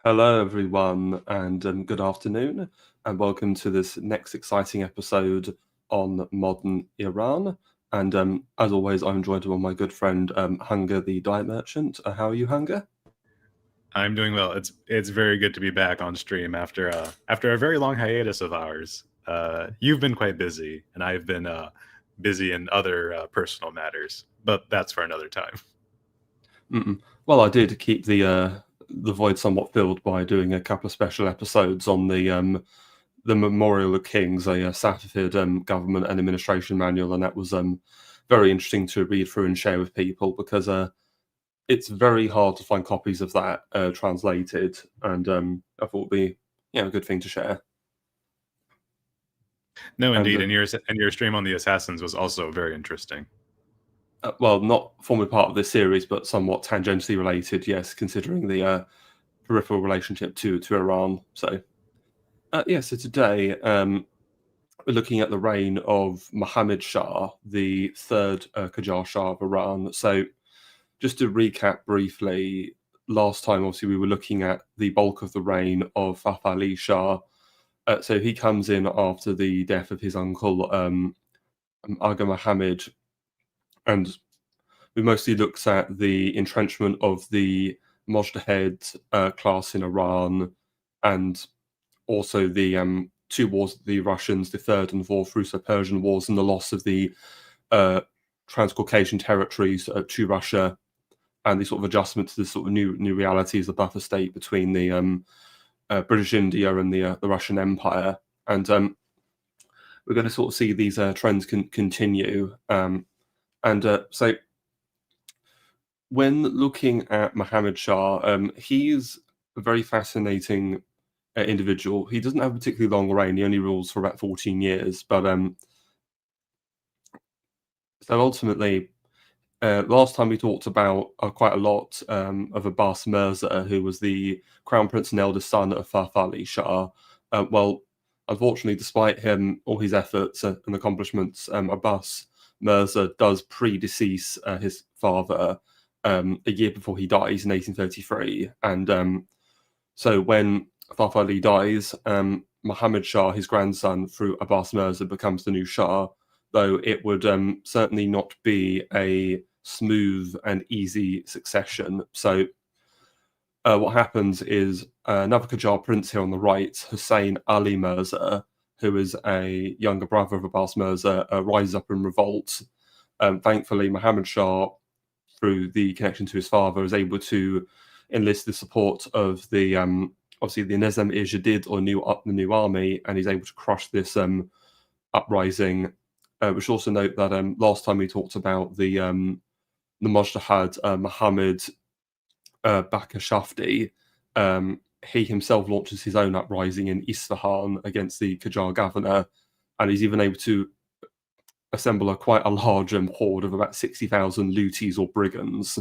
Hello, everyone, and good afternoon, and welcome to this next exciting episode on modern Iran. And as always, I'm joined by my good friend Hunger, the Diet Merchant. How are you, Hunger? I'm doing well. It's very good to be back on stream after a very long hiatus of ours. You've been quite busy, and I've been busy in other personal matters, but that's for another time. Well, I did keep the void somewhat filled by doing a couple of special episodes on the Memorial of Kings, a Safavid government and administration manual, and that was very interesting to read through and share with people because it's very hard to find copies of that translated, and I thought it'd be a good thing to share. No, And indeed, and your stream on the assassins was also very interesting. well, not formally part of this series, but somewhat tangentially related, yes, considering the peripheral relationship to Iran. So, so today we're looking at the reign of Mohammed Shah, the third Qajar Shah of Iran. So, just to recap briefly, last time obviously we were looking at the bulk of the reign of Fath Ali Shah. So he comes in after the death of his uncle Aga Muhammad, and we mostly looked at the entrenchment of the Mojtahid class in Iran, and also the two wars of the Russians, the Third and Fourth Russo-Persian Wars, and the loss of the Transcaucasian territories to Russia, and the sort of adjustment to the sort of new realities, the buffer state between the British India and the Russian Empire. And we're going to sort of see these trends continue. So when looking at Mohammed Shah, he's a very fascinating individual. He doesn't have a particularly long reign. He only rules for about 14 years. But so ultimately, last time we talked about quite a lot of Abbas Mirza, who was the crown prince and eldest son of Fath Ali Shah. Well, unfortunately, despite him, all his efforts and accomplishments, Abbas Mirza does predecease his father a year before he dies in 1833. And so when Fath Ali dies, Muhammad Shah, his grandson, through Abbas Mirza, becomes the new Shah, though it would certainly not be a smooth and easy succession. So what happens is another Qajar prince here on the right, Hussein Ali Mirza, who is a younger brother of Abbas Mirza, rises up in revolt. Thankfully, Muhammad Shah, through the connection to his father, is able to enlist the support of the obviously the Nizam-e-Jadid, or the new army, and he's able to crush this uprising. We should also note that last time we talked about the Mujtahid Muhammad Bakr Shafti. He himself launches his own uprising in Isfahan against the Qajar governor, and he's even able to assemble quite a large horde of about 60,000 lutis or brigands.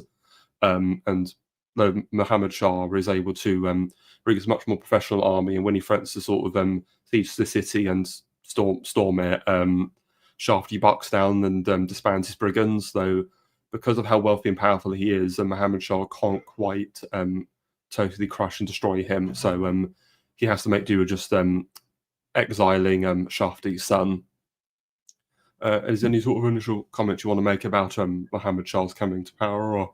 And though Muhammad Shah is able to bring a much more professional army, and when he threatens to sort of siege the city and storm it, Shafti bucks down and disbands his brigands, though because of how wealthy and powerful he is, Muhammad Shah can't quite totally crush and destroy him. So he has to make do with just exiling Shafti's son. Is there any sort of initial comments you want to make about Muhammad Shah's coming to power? Or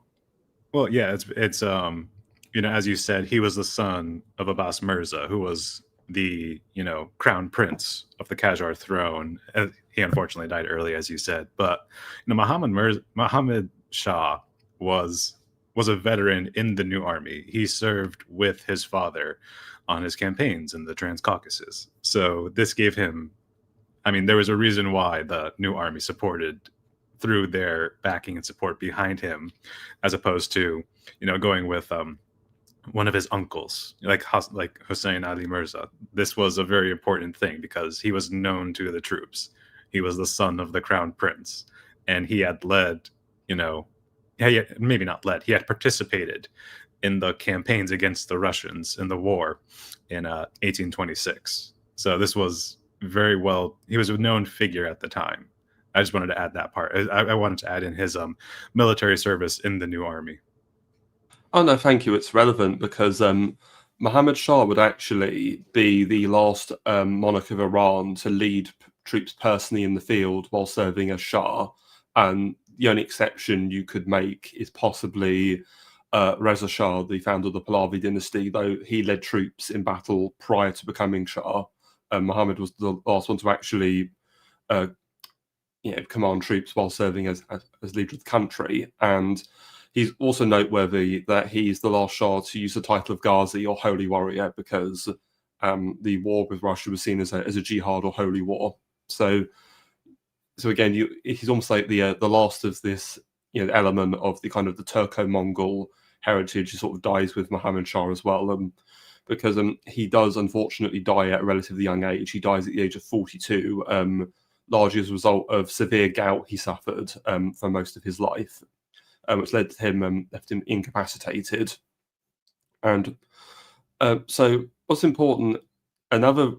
Well, yeah, it's as you said, he was the son of Abbas Mirza, who was the crown prince of the Qajar throne. He unfortunately died early, as you said. But Muhammad Shah was a veteran in the new army. He served with his father on his campaigns in the Transcaucasus. So this gave him, there was a reason why the new army supported through their backing and support behind him, as opposed to going with one of his uncles, like Hussein Ali Mirza. This was a very important thing because he was known to the troops. He was the son of the crown prince, and he had led, maybe not led, he had participated in the campaigns against the Russians in the war in 1826. So this was he was a known figure at the time. I just wanted to add that part. I wanted to add in his military service in the new army. oh no, thank you. It's relevant because Muhammad Shah would actually be the last monarch of Iran to lead troops personally in the field while serving as Shah. And the only exception you could make is possibly Reza Shah, the founder of the Pahlavi dynasty, though he led troops in battle prior to becoming Shah. Muhammad was the last one to actually command troops while serving as leader of the country. And he's also noteworthy that he's the last Shah to use the title of Ghazi or Holy Warrior, because the war with Russia was seen as a jihad or holy war. So again, he's almost like the last of this element of the kind of the Turco-Mongol heritage. Sort of dies with Muhammad Shah as well, because he does unfortunately die at a relatively young age. He dies at the age of 42, largely as a result of severe gout he suffered for most of his life, which left him incapacitated. And so what's important, another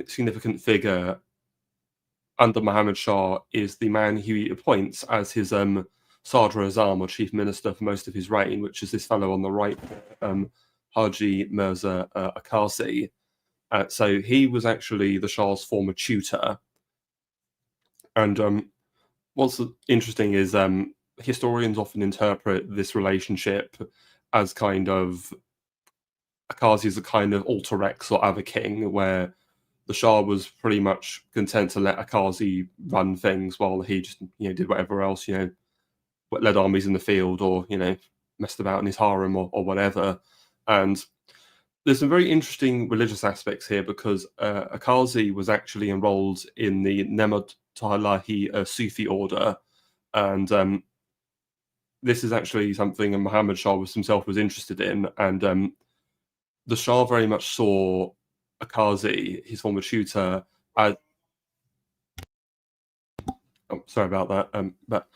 significant figure under Muhammad Shah is the man who he appoints as his Sadr Azam, or chief minister, for most of his reign, which is this fellow on the right, Haji Mirza Akasi. So he was actually the Shah's former tutor. And what's interesting is historians often interpret this relationship as kind of Akasi is a kind of alter ex or other king, where the Shah was pretty much content to let Akasi run things while he just did whatever else, led armies in the field, or messed about in his harem or whatever. And there's some very interesting religious aspects here, because Akasi was actually enrolled in the Nematallahi Sufi order, and this is actually something Muhammad Shah himself was interested in. And the Shah very much saw Akasi, his former tutor, as sorry about that, but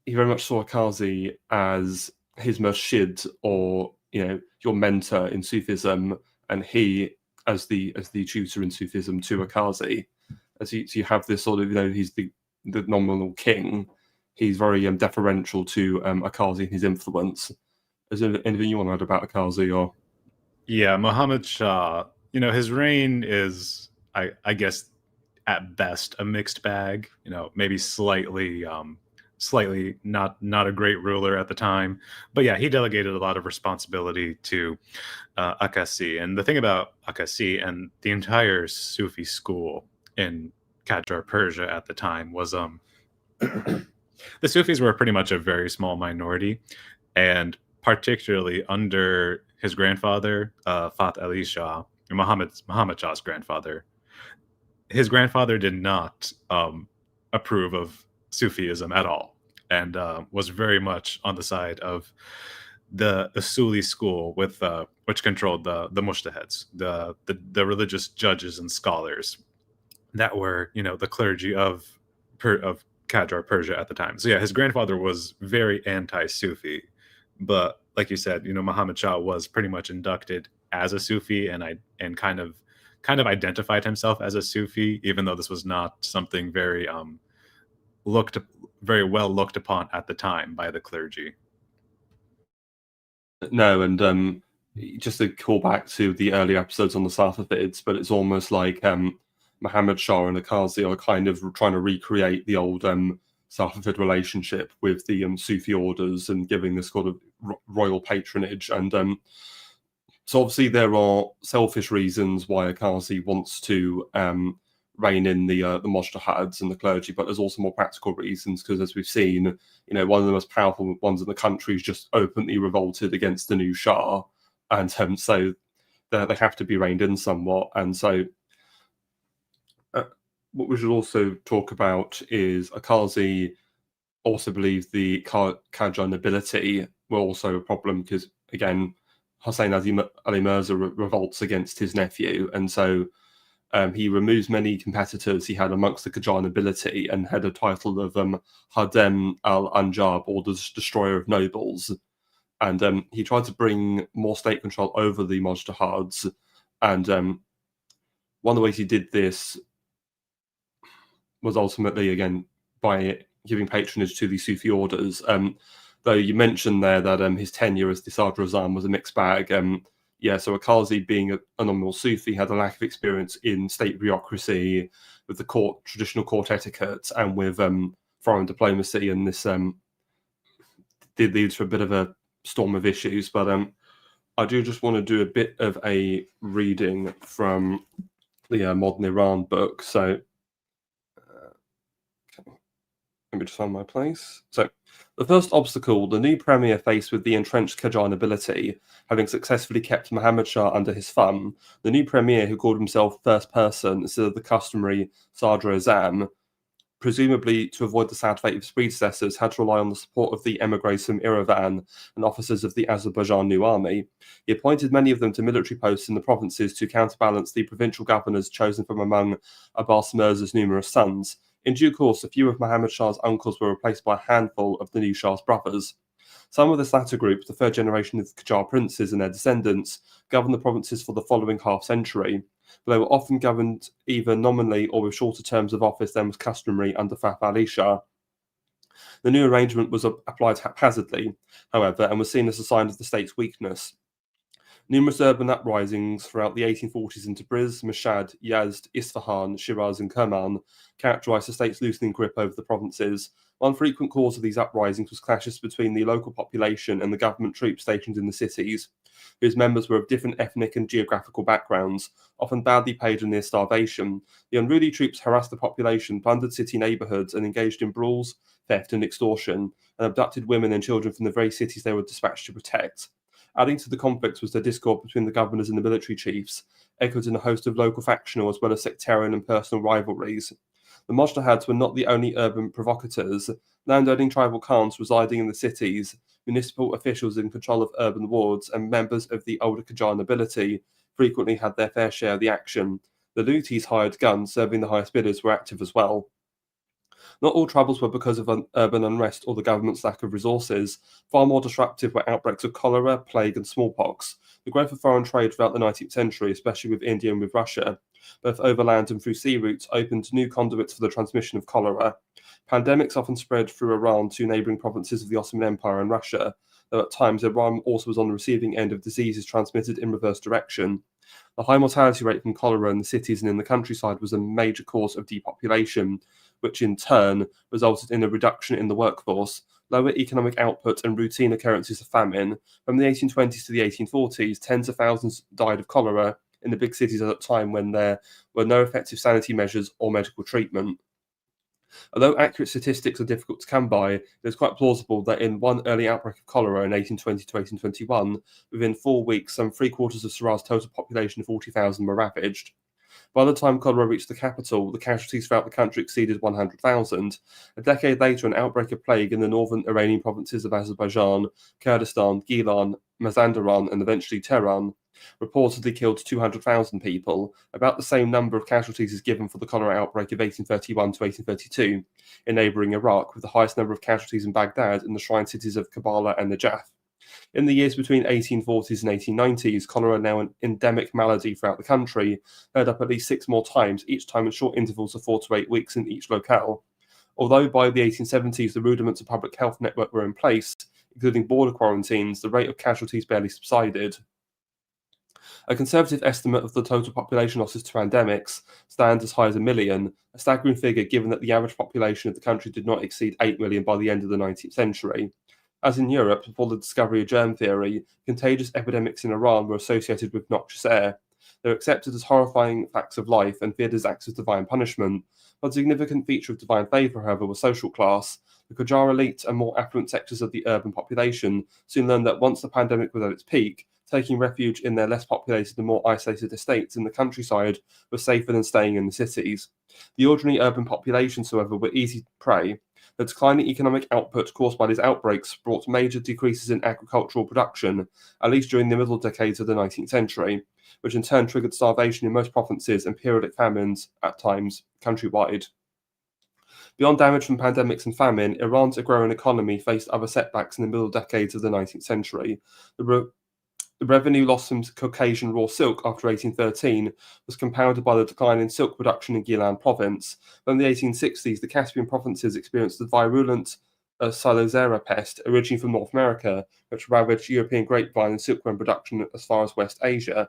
he very much saw Akasi as his murshid, or your mentor in Sufism, and he as the tutor in Sufism to Akasi. So you have this sort of, he's the nominal king. He's very deferential to Akasi and his influence. Is there anything you want to add about Akasi? Or Yeah, Muhammad Shah, his reign is, I guess, at best a mixed bag. Maybe slightly not a great ruler at the time, but yeah, he delegated a lot of responsibility to Akasi. And the thing about Akasi and the entire Sufi school in Qajar, Persia at the time was the Sufis were pretty much a very small minority, and particularly under his grandfather, Fath Ali Shah, Muhammad Shah's grandfather. His grandfather did not approve of Sufism at all, and was very much on the side of the Suli school, with which controlled the mujtahids, the religious judges and scholars that were the clergy of Qajar, Persia at the time. So yeah, his grandfather was very anti-Sufi, but like you said, Muhammad Shah was pretty much inducted as a Sufi, and kind of identified himself as a Sufi, even though this was not something very well looked upon at the time by the clergy. no, and just to call back to the early episodes on the Safavids, but it's almost like Muhammad Shah and Akasi are kind of trying to recreate the old Safavid relationship with the Sufi orders, and giving this sort of royal patronage. And so obviously there are selfish reasons why Akasi wants to rein in the mujtahids and the clergy, but there's also more practical reasons, because as we've seen, one of the most powerful ones in the country is just openly revolted against the new Shah, and so they have to be reined in somewhat. And so what we should also talk about is Akasi also believed the Qajar nobility were also a problem, because again, Hussein Ali Mirza revolts against his nephew, and so he removes many competitors he had amongst the Qajar nobility, and had a title of Hadem al-Anjab, or the destroyer of nobles. And he tried to bring more state control over the mujtahids, and one of the ways he did this was ultimately, again, by giving patronage to the Sufi orders. Though you mentioned there that his tenure as the Sadr Azam was a mixed bag. So Akazi, being a nominal Sufi, had a lack of experience in state bureaucracy, with the traditional court etiquette, and with foreign diplomacy, and this did lead to a bit of a storm of issues. But I do just want to do a bit of a reading from the Modern Iran book. So let me just find my place. So the first obstacle the new premier faced with the entrenched Qajar nobility, having successfully kept Muhammad Shah under his thumb, the new premier, who called himself first person instead of the customary Sadr Azam, presumably to avoid the sad fate of his predecessors, had to rely on the support of the emigres from Yerevan and officers of the Azerbaijan New Army. He appointed many of them to military posts in the provinces to counterbalance the provincial governors chosen from among Abbas Mirza's numerous sons. In due course, a few of Muhammad Shah's uncles were replaced by a handful of the new Shah's brothers. Some of this latter group, the third generation of the Qajar princes and their descendants, governed the provinces for the following half-century, but they were often governed either nominally or with shorter terms of office than was customary under Fath Ali Shah. The new arrangement was applied haphazardly, however, and was seen as a sign of the state's weakness. Numerous urban uprisings throughout the 1840s in Tabriz, Mashhad, Yazd, Isfahan, Shiraz, and Kerman characterized the state's loosening grip over the provinces. One frequent cause of these uprisings was clashes between the local population and the government troops stationed in the cities, whose members were of different ethnic and geographical backgrounds, often badly paid and near starvation. The unruly troops harassed the population, plundered city neighborhoods, and engaged in brawls, theft, and extortion, and abducted women and children from the very cities they were dispatched to protect. Adding to the conflicts was the discord between the governors and the military chiefs, echoed in a host of local factional as well as sectarian and personal rivalries. The Mujtahads were not the only urban provocateurs. Landowning tribal khans residing in the cities, municipal officials in control of urban wards, and members of the older Qajar nobility frequently had their fair share of the action. The Lutis hired guns serving the highest bidders were active as well. Not all troubles were because of urban unrest or the government's lack of resources. Far more disruptive were outbreaks of cholera, plague, and smallpox. The growth of foreign trade throughout the 19th century, especially with India and with Russia, both overland and through sea routes, opened new conduits for the transmission of cholera. Pandemics often spread through Iran to neighbouring provinces of the Ottoman Empire and Russia, though at times Iran also was on the receiving end of diseases transmitted in reverse direction. The high mortality rate from cholera in the cities and in the countryside was a major cause of depopulation, which in turn resulted in a reduction in the workforce, lower economic output, and routine occurrences of famine. From the 1820s to the 1840s, tens of thousands died of cholera in the big cities at a time when there were no effective sanitary measures or medical treatment. Although accurate statistics are difficult to come by, it is quite plausible that in one early outbreak of cholera in 1820 to 1821, within 4 weeks, some three-quarters of Sirar's total population of 40,000 were ravaged. By the time cholera reached the capital, the casualties throughout the country exceeded 100,000. A decade later, an outbreak of plague in the northern Iranian provinces of Azerbaijan, Kurdistan, Gilan, Mazandaran, and eventually Tehran reportedly killed 200,000 people, about the same number of casualties as given for the cholera outbreak of 1831 to 1832 in neighbouring Iraq, with the highest number of casualties in Baghdad and the shrine cities of Kabbalah and Najaf. In the years between 1840s and 1890s, cholera, now an endemic malady throughout the country, heard up at least 6 more times, each time in short intervals of 4 to 8 weeks in each locale. Although by the 1870s the rudiments of public health network were in place, including border quarantines, the rate of casualties barely subsided. A conservative estimate of the total population losses to pandemics stands as high as 1 million, a staggering figure given that the average population of the country did not exceed 8 million by the end of the 19th century. As in Europe, before the discovery of germ theory, contagious epidemics in Iran were associated with noxious air. They were accepted as horrifying facts of life and feared as acts of divine punishment. One significant feature of divine favour, however, was social class. The Qajar elite and more affluent sectors of the urban population soon learned that once the pandemic was at its peak, taking refuge in their less populated and more isolated estates in the countryside was safer than staying in the cities. The ordinary urban populations, however, were easy prey. The declining economic output caused by these outbreaks brought major decreases in agricultural production, at least during the middle decades of the 19th century, which in turn triggered starvation in most provinces and periodic famines, at times, countrywide. Beyond damage from pandemics and famine, Iran's agrarian economy faced other setbacks in the middle decades of the 19th century. The revenue loss from Caucasian raw silk after 1813 was compounded by the decline in silk production in Gilan province. From the 1860s, the Caspian provinces experienced the virulent Salazera pest originating from North America, which ravaged European grapevine and silkworm production as far as West Asia.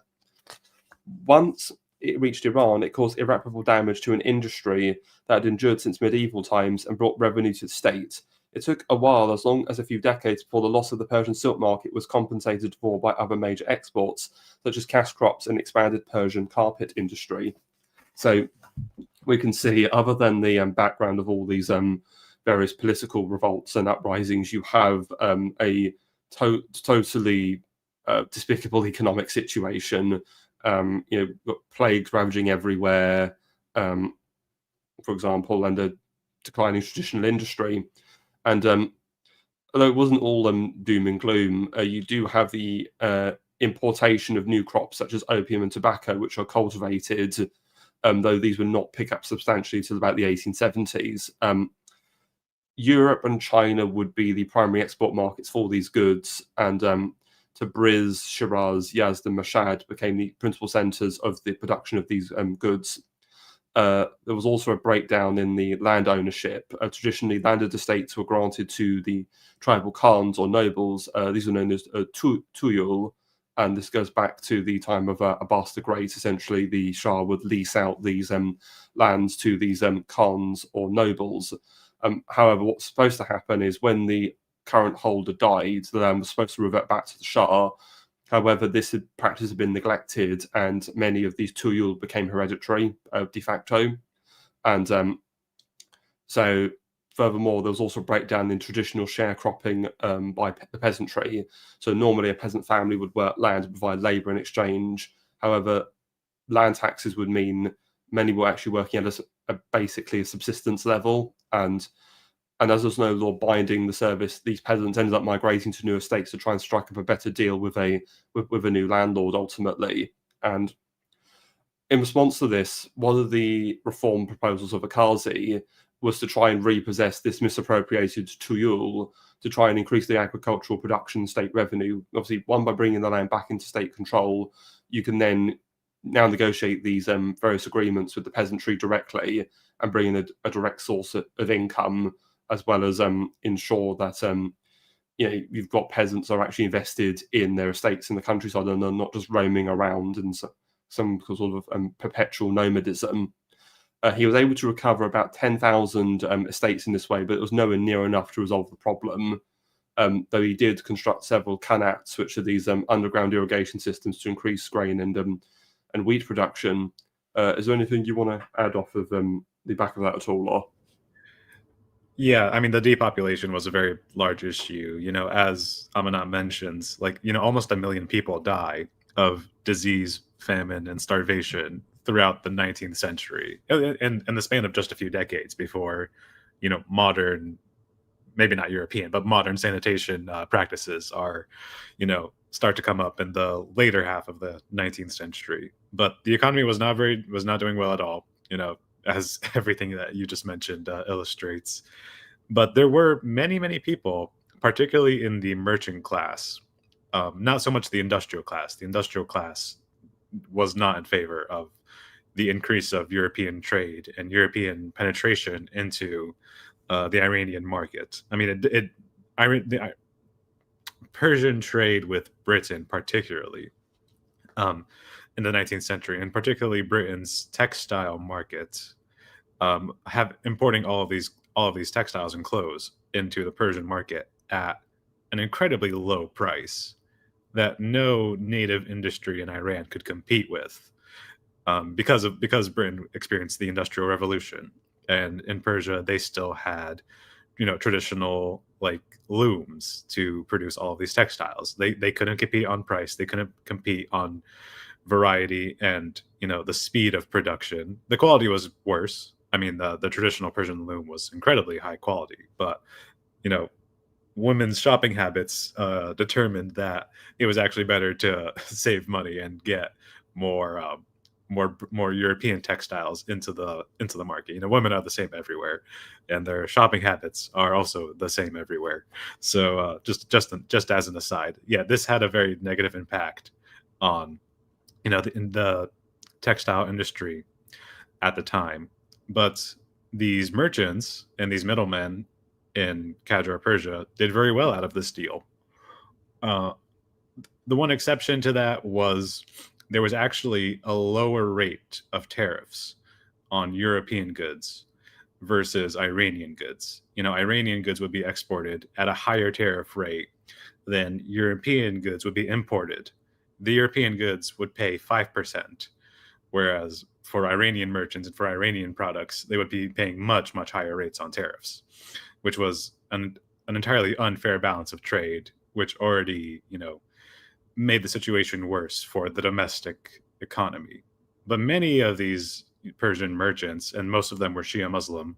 Once it reached Iran, it caused irreparable damage to an industry that had endured since medieval times and brought revenue to the state. It took a while, as long as a few decades, before the loss of the Persian silk market was compensated for by other major exports, such as cash crops and expanded Persian carpet industry. So we can see, other than the background of all these various political revolts and uprisings, you have a totally despicable economic situation. Plagues ravaging everywhere, for example, and a declining traditional industry. And although it wasn't all doom and gloom, you do have the importation of new crops such as opium and tobacco, which are cultivated, though these were not picked up substantially till about the 1870s. Europe and China would be the primary export markets for these goods, and Tabriz, Shiraz, Yazd, and Mashhad became the principal centers of the production of these goods. There was also a breakdown in the land ownership. Traditionally, landed estates were granted to the tribal khans or nobles. These were known as tuyul, and this goes back to the time of Abbas the Great. Essentially, the Shah would lease out these lands to these khans or nobles. However, what's supposed to happen is when the current holder died, the land was supposed to revert back to the Shah. However, this practice had been neglected, and many of these tuyul became hereditary de facto. And so, furthermore, there was also a breakdown in traditional sharecropping by the peasantry. So normally a peasant family would work land and provide labour in exchange. However, land taxes would mean many were actually working at basically a subsistence level, and as there's no law binding the service, these peasants ended up migrating to new estates to try and strike up a better deal with a new landlord ultimately. And in response to this, one of the reform proposals of Akazi was to try and repossess this misappropriated tuyul to try and increase the agricultural production state revenue. Obviously, one, by bringing the land back into state control, you can then now negotiate these various agreements with the peasantry directly and bring in a direct source of income, as well as ensure that you've got peasants that are actually invested in their estates in the countryside and are not just roaming around in some sort of perpetual nomadism. He was able to recover about 10,000 estates in this way, but it was nowhere near enough to resolve the problem. Though he did construct several qanats, which are these underground irrigation systems to increase grain and wheat production. Is there anything you want to add off of the back of that at all? Or? Yeah, I mean, the depopulation was a very large issue. As Amanat mentions, almost 1 million people die of disease, famine, and starvation throughout the 19th century, in the span of just a few decades before, modern, maybe not European, but modern sanitation practices are, start to come up in the later half of the 19th century. But the economy was not doing well at all, as everything that you just mentioned illustrates. But there were many, many people, particularly in the merchant class, not so much the industrial class. The industrial class was not in favor of the increase of European trade and European penetration into the Iranian market. I mean, the Persian trade with Britain, particularly in the 19th century, and particularly Britain's textile market, have importing all of these textiles and clothes into the Persian market at an incredibly low price that no native industry in Iran could compete with, because Britain experienced the Industrial Revolution, and in Persia they still had traditional looms to produce all of these textiles. They couldn't compete on price. They couldn't compete on variety and the speed of production. The quality was worse. I mean, the traditional Persian loom was incredibly high quality, but women's shopping habits determined that it was actually better to save money and get more European textiles into the market. Women are the same everywhere, and their shopping habits are also the same everywhere. So just as an aside, yeah, this had a very negative impact on in the textile industry at the time. But these merchants and these middlemen in Qajar, Persia, did very well out of this deal. The one exception to that was there was actually a lower rate of tariffs on European goods versus Iranian goods. Iranian goods would be exported at a higher tariff rate than European goods would be imported. The European goods would pay 5%, whereas for Iranian merchants and for Iranian products, they would be paying much, much higher rates on tariffs, which was an entirely unfair balance of trade, which already, made the situation worse for the domestic economy. But many of these Persian merchants, and most of them were Shia Muslim,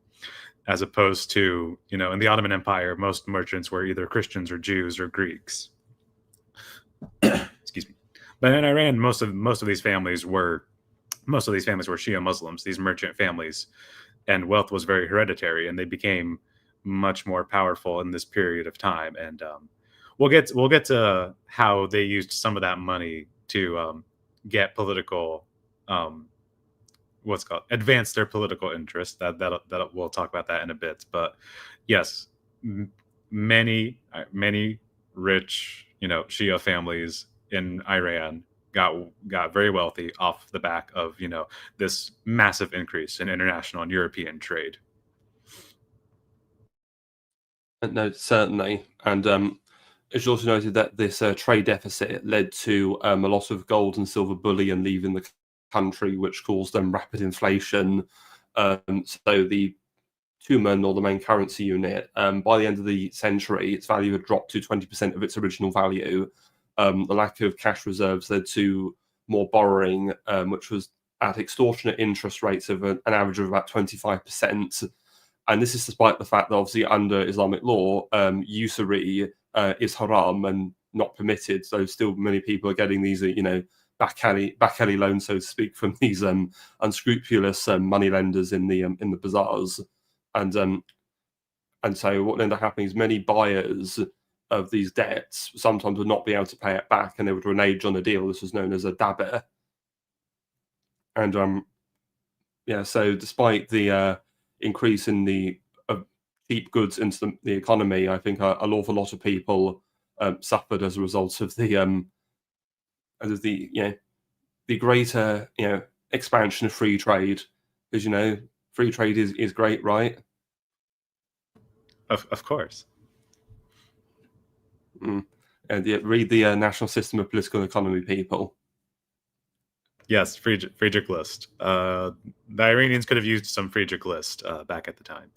as opposed to, in the Ottoman Empire, most merchants were either Christians or Jews or Greeks. Excuse me. But in Iran, most of these families were Shia Muslims, these merchant families, and wealth was very hereditary, and they became much more powerful in this period of time. And we'll get to how they used some of that money to get political, advance their political interest. That we'll talk about that in a bit. But yes, many rich, Shia families in Iran got very wealthy off the back of this massive increase in international and European trade. No, certainly, and it's also noted that this trade deficit led to a lot of gold and silver bullion leaving the country, which caused rapid inflation. So the Tumen, or the main currency unit, by the end of the century, its value had dropped to 20% of its original value. The lack of cash reserves led to more borrowing, which was at extortionate interest rates of an average of about 25%. And this is despite the fact that obviously under Islamic law, usury is haram and not permitted. So still many people are getting these, back alley loans, so to speak, from these unscrupulous money lenders in the bazaars. And so what ended up happening is many buyers of these debts sometimes would not be able to pay it back, and they would renege on a deal. This was known as a dabir. And so despite the increase in the cheap goods into the economy, I think an awful lot of people suffered as a result of the greater expansion of free trade. Because free trade is great, right? Of course. And read the National System of Political Economy, people. Yes, Friedrich List. The Iranians could have used some Friedrich List back at the time.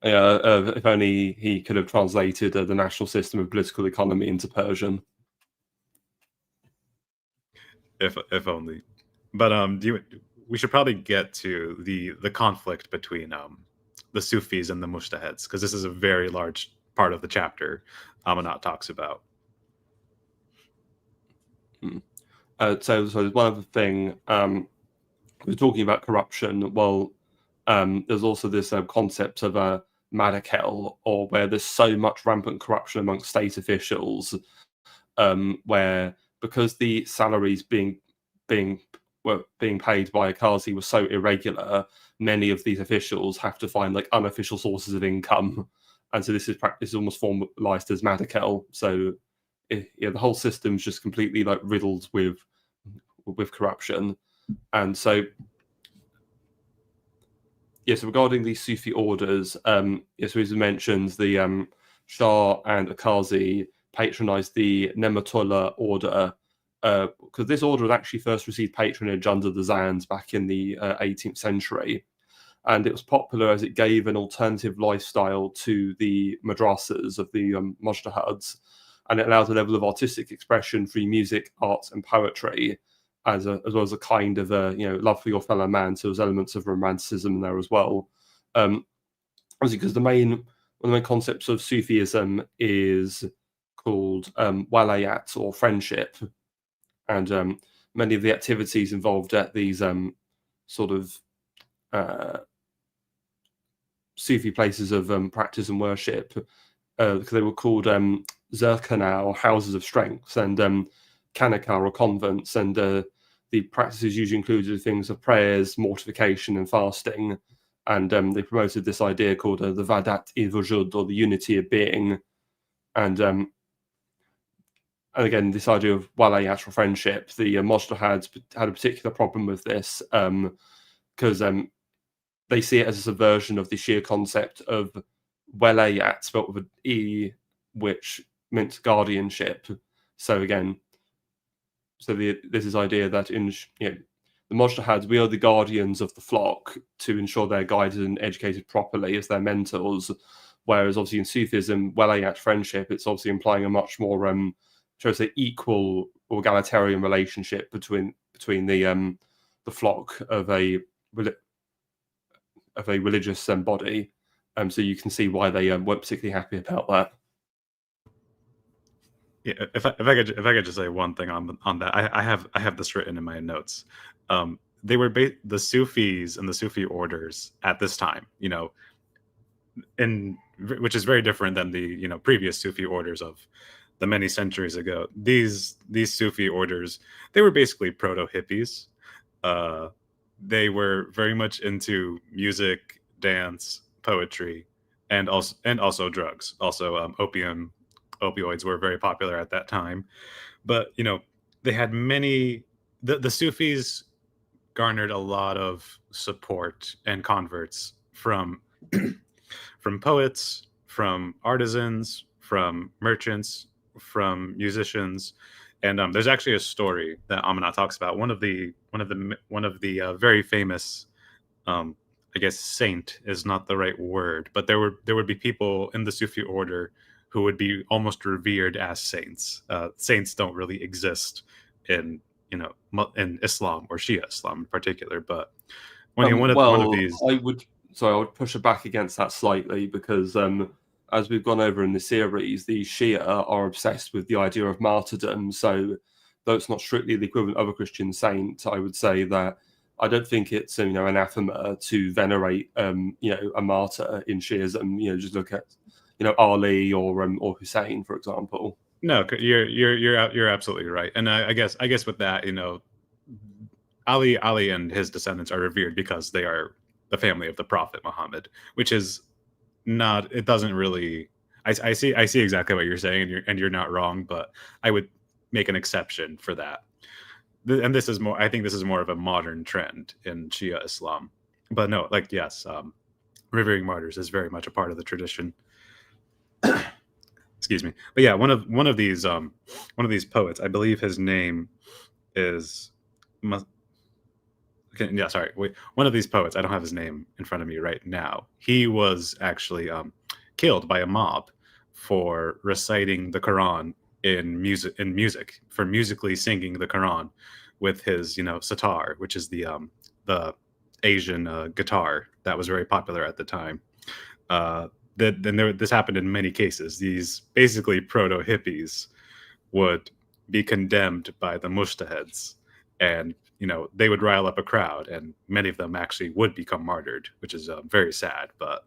If only he could have translated the National System of Political Economy into Persian. If only. But we should probably get to the conflict between the Sufis and the Mujtahids, because this is a very large part of the chapter Amanat talks about. So one other thing, we're talking about corruption. Well, there's also this concept of a madakel, or where there's so much rampant corruption amongst state officials, where because the salaries being paid by a Qazi was so irregular, many of these officials have to find unofficial sources of income, and so this is almost formalized as madakel. So the whole system's just completely riddled with corruption. And so yes, regarding these Sufi orders, so as we mentioned, the Shah and Akazi patronized the Nematullah order, because this order had actually first received patronage under the Zands back in the 18th century. And it was popular as it gave an alternative lifestyle to the madrasas of the mujtahids, and it allowed a level of artistic expression through music, arts, and poetry, as well as a kind of love for your fellow man. So there's elements of romanticism in there as well. Obviously, because one of the main concepts of Sufism is called walayat, or friendship, and many of the activities involved at these sort of Sufi places of practice and worship, because they were called zerkana, or houses of strength, and kanaka, or convents, and the practices usually included things of prayers, mortification, and fasting. and they promoted this idea called the Vadat-i Vujud, or the unity of being, and again, this idea of walayat, or friendship. The Mujtahids had a particular problem with this because they see it as a subversion of the Shia concept of walayat, spelt with an E, which meant guardianship. So again, there's this idea that the Mujtahids, we are the guardians of the flock to ensure they're guided and educated properly as their mentors. Whereas obviously in Sufism, walayat, friendship, it's obviously implying a much more, shall I say, equal or egalitarian relationship between the flock of a religious body. So you can see why they weren't particularly happy about that. Yeah, if I could just say one thing on that, I have this written in my notes. They were the Sufis and the Sufi orders at this time, which is very different than the previous Sufi orders of the many centuries ago. These Sufi orders, they were basically proto hippies. They were very much into music, dance, poetry, and also drugs. Also, opioids were very popular at that time. But they had the Sufis garnered a lot of support and converts from from poets, from artisans, from merchants, from musicians. And there's actually a story that Amanat talks about. One of the very famous, I guess saint is not the right word, but there would be people in the Sufi order who would be almost revered as saints. Saints don't really exist in in Islam or Shia Islam in particular, but one of these. I would push back against that slightly because as we've gone over in the series, the Shia are obsessed with the idea of martyrdom. So though it's not strictly the equivalent of a Christian saint, I would say that I don't think it's anathema to venerate a martyr in Shiism. Just look at Ali or Hussein, for example. No, you're absolutely right, and I guess with that, Ali and his descendants are revered because they are the family of the Prophet Muhammad, which is not. It doesn't really. I see exactly what you're saying, and you're not wrong, but I would make an exception for that. And this is more. I think this is more of a modern trend in Shia Islam, but no, yes, revering martyrs is very much a part of the tradition. Excuse me, but yeah, one of these poets, I believe his name is. Yeah, sorry. Wait, one of these poets, I don't have his name in front of me right now. He was actually killed by a mob for reciting the Quran in music, for musically singing the Quran with his sitar, which is the Asian guitar that was very popular at the time. This happened in many cases. These basically proto hippies would be condemned by the mujtahids, and they would rile up a crowd, and many of them actually would become martyred, which is very sad. But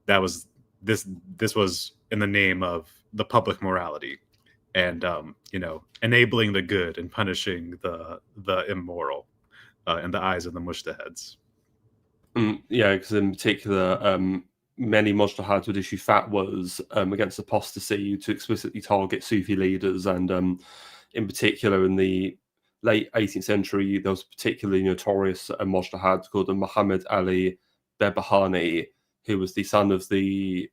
that was this was in the name of the public morality, and enabling the good and punishing the immoral in the eyes of the mujtahids. Yeah, because in particular, many mujtahids would issue fatwas against apostasy to explicitly target Sufi leaders, and in particular in the late 18th century, there was a particularly notorious mujtahid called Muhammad Ali Behbahani, who was the son of the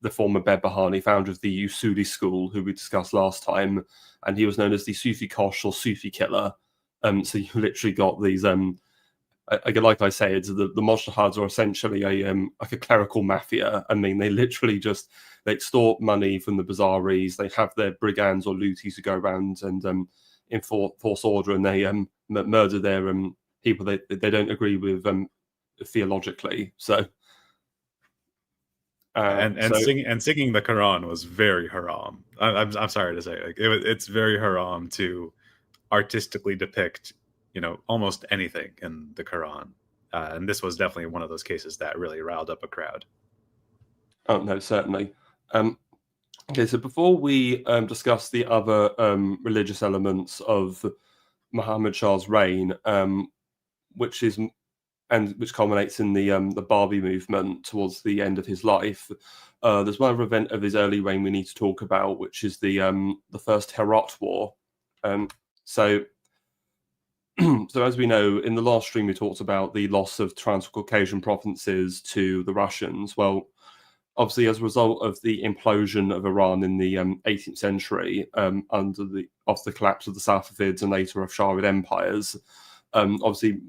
former Behbahani, founder of the Usuli school, who we discussed last time, and he was known as the Sufi Kosh or Sufi killer. So you literally got these. Again, like I say, it's the mujtahids are essentially like a clerical mafia. I mean, they literally just they extort money from the bazaris. They have their brigands or looties who go around and enforce order, and they murder their people they don't agree with theologically. So, singing the Quran was very haram. I'm sorry to say, it's very haram to artistically depict almost anything in the Quran, and this was definitely one of those cases that really riled up a crowd. Oh no, certainly. Okay, so before we discuss the other religious elements of Muhammad Shah's reign, which is and which culminates in the Barbie movement towards the end of his life. There's one other event of his early reign we need to talk about, which is the First Herat War. So as we know, in the last stream we talked about the loss of Transcaucasian provinces to the Russians. Well, obviously, as a result of the implosion of Iran in the 18th century, under the collapse of the Safavids and later of Sharid empires, obviously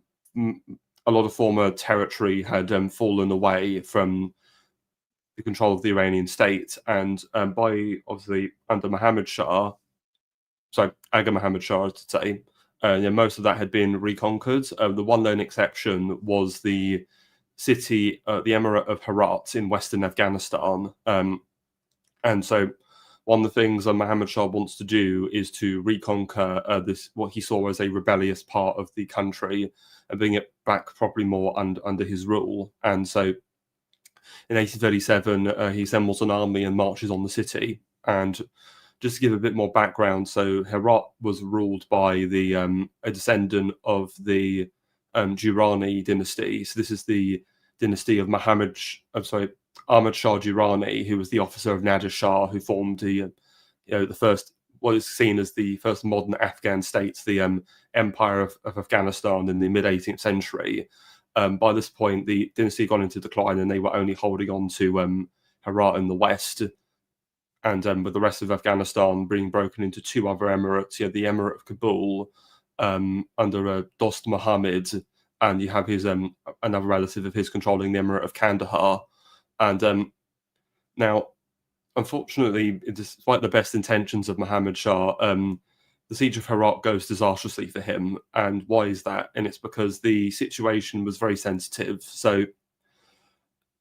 a lot of former territory had fallen away from the control of the Iranian state, and by obviously under Aga Muhammad Shah, I should say, most of that had been reconquered. The one lone exception was the city, the Emirate of Herat in western Afghanistan. And so one of the things Muhammad Shah wants to do is to reconquer this, what he saw as a rebellious part of the country, and bring it back probably more under his rule. And so in 1837, he assembles an army and marches on the city. And just to give a bit more background, so Herat was ruled by a descendant of the Durrani dynasty. So this is the dynasty of Ahmad Shah Durrani, who was the officer of Nader Shah, who formed the first, what is seen as the first modern Afghan state, the Empire of Afghanistan in the mid 18th century. By this point, the dynasty had gone into decline, and they were only holding on to Herat in the west. And with the rest of Afghanistan being broken into two other emirates, the Emirate of Kabul under Dost Muhammad, and you have his another relative of his controlling the Emirate of Kandahar. And now, unfortunately, despite the best intentions of Muhammad Shah, the siege of Herat goes disastrously for him. And why is that? And it's because the situation was very sensitive. So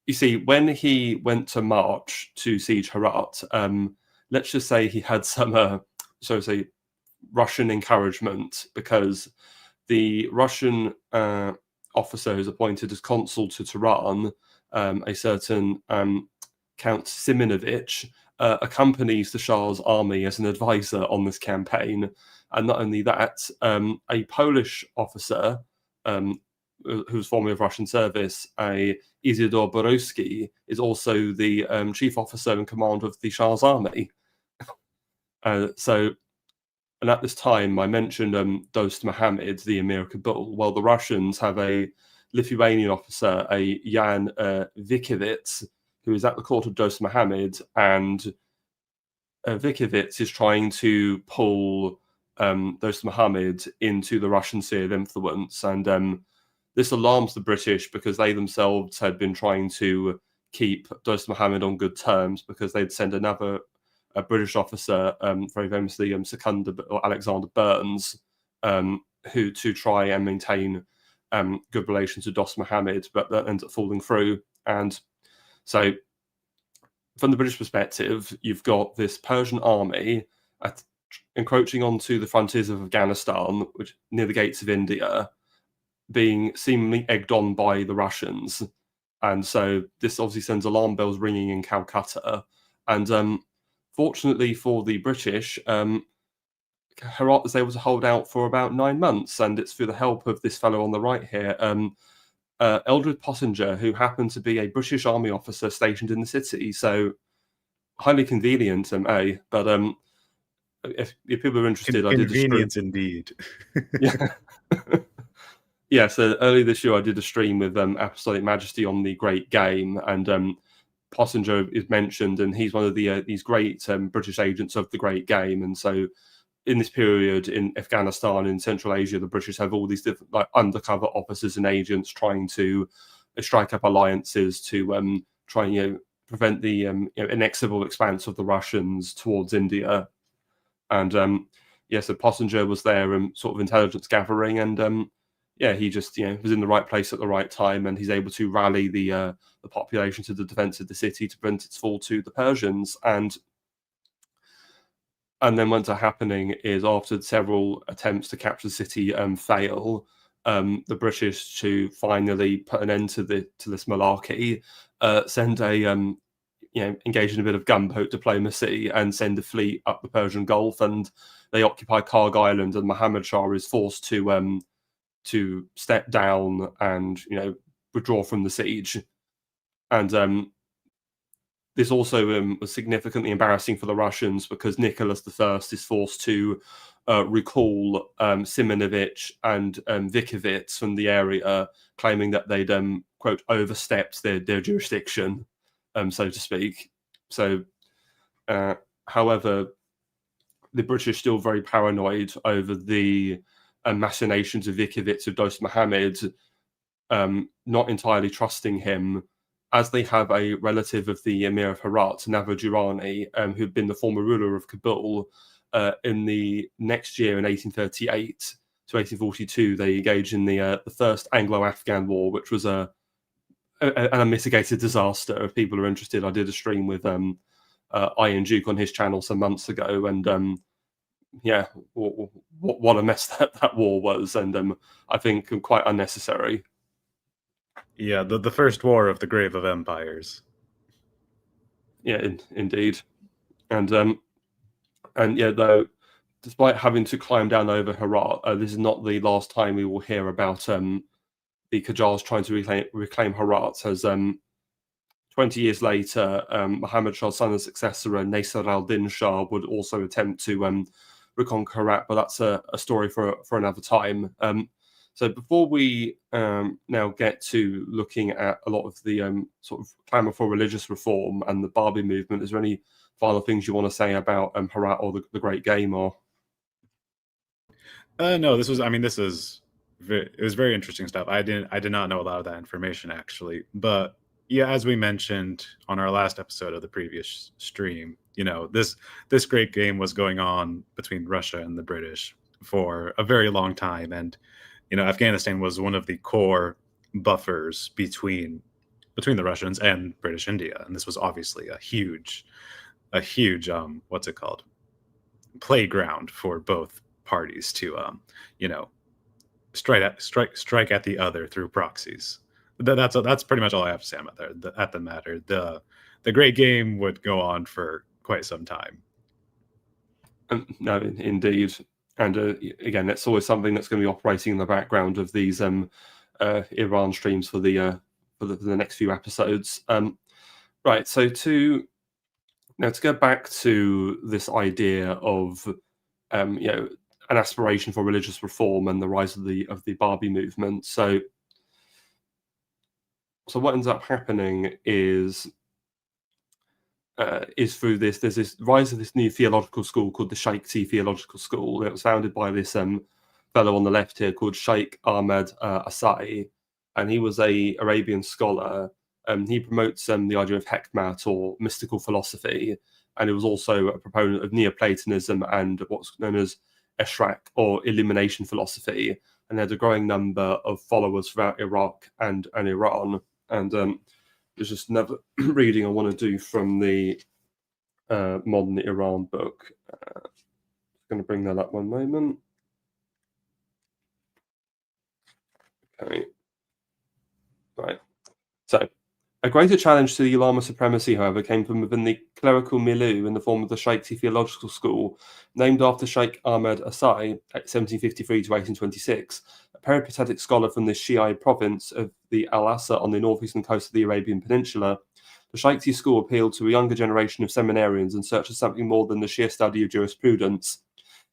you see, when he went to march to siege Herat, let's just say he had some, Russian encouragement, because the Russian officer who's appointed as consul to Tehran, a certain Count Simonovich, accompanies the Shah's army as an advisor on this campaign. And not only that, a Polish officer, who's formerly of Russian service, Isidor Borowski, is also the chief officer in command of the Shah's army. And at this time, I mentioned Dost Muhammad, the Emir of Kabul. Well, the Russians have a Lithuanian officer, a Jan Vikivitz, who is at the court of Dost Muhammad, and Vikivitz is trying to pull Dost Muhammad into the Russian sphere of influence. And this alarms the British, because they themselves had been trying to keep Dost Muhammad on good terms, because they'd send another British officer, very famously Alexander Burns, who to try and maintain good relations with Dost Muhammad, but that ends up falling through. And so, from the British perspective, you've got this Persian army encroaching onto the frontiers of Afghanistan, which near the gates of India, being seemingly egged on by the Russians. And so this obviously sends alarm bells ringing in Calcutta. And fortunately for the British, Herat was able to hold out for about 9 months, and it's through the help of this fellow on the right here, Eldred Pottinger, who happened to be a British Army officer stationed in the city. So highly convenient, but if people are interested, I did convenience indeed. Yeah. Yeah, so earlier this year I did a stream with Apostolic Majesty on the Great Game, and Pottinger is mentioned, and he's one of these great British agents of the Great Game. And so in this period in Afghanistan, in Central Asia, the British have all these different undercover officers and agents trying to strike up alliances to try and prevent the inexorable expanse of the Russians towards India. And so Pottinger was there and sort of intelligence gathering, and he just was in the right place at the right time, and he's able to rally the population to the defense of the city to prevent its fall to the Persians. And then what's happening is, after several attempts to capture the city fail, the British, to finally put an end to this malarkey, send engage in a bit of gunboat diplomacy and send a fleet up the Persian Gulf, and they occupy Karg Island, and Muhammad Shah is forced to to step down and withdraw from the siege. And this also was significantly embarrassing for the Russians because Nicholas I is forced to recall Simonovich and Vikovits from the area, claiming that they'd quote overstepped their jurisdiction, so to speak. So, however, the British are still very paranoid over the machinations of Vikovits of Dost Mohammed, not entirely trusting him, as they have a relative of the Emir of Herat, Nawab Durrani, who'd been the former ruler of Kabul. In the next year, in 1838 to 1842, they engaged in the First Anglo-Afghan War, which was an unmitigated disaster. If people are interested, I did a stream with Iron Duke on his channel some months ago, and what a mess that war was, and I think quite unnecessary. Yeah, the first war of the grave of empires. Yeah, indeed, and yeah, though, despite having to climb down over Herat, this is not the last time we will hear about the Qajars trying to reclaim Herat. As 20 years later, Muhammad Shah's son and successor, Nasir al-Din Shah, would also attempt to reconquer Herat, but that's a story for another time. So before we now get to looking at a lot of the sort of clamour for religious reform and the Barbie movement, is there any final things you want to say about Herat or the Great Game? Or No, this was it was very interesting stuff. I did not know a lot of that information, actually. But yeah, as we mentioned on our last episode of the previous stream, this Great Game was going on between Russia and the British for a very long time, and Afghanistan was one of the core buffers between the Russians and British India, and this was obviously a huge what's it called, playground for both parties to strike at the other through proxies. That's pretty much all I have to say about the matter. The Great Game would go on for quite some time. No, indeed. And again, it's always something that's going to be operating in the background of these Iran streams for the next few episodes. Right. So to go back to this idea of an aspiration for religious reform and the rise of the Barbie movement. So what ends up happening is through this, there's this rise of this new theological school called the Shaikti Theological School. It was founded by this fellow on the left here called Sheikh Ahmed Asai, and he was a Arabian scholar. He promotes the idea of Hekmat, or mystical philosophy, and he was also a proponent of Neoplatonism and what's known as Eshraq, or illumination philosophy, and had a growing number of followers throughout Iraq and Iran. And there's just another reading I want to do from the Modern Iran book. Going to bring that up one moment. Okay. Right. So, a greater challenge to the ulama supremacy, however, came from within the clerical milieu in the form of the Shaikti Theological School, named after Sheikh Ahmed Asai, 1753 to 1826, a peripatetic scholar from the Shiite province of the Al-Asa on the northeastern coast of the Arabian Peninsula. The Shaikti school appealed to a younger generation of seminarians in search of something more than the sheer study of jurisprudence.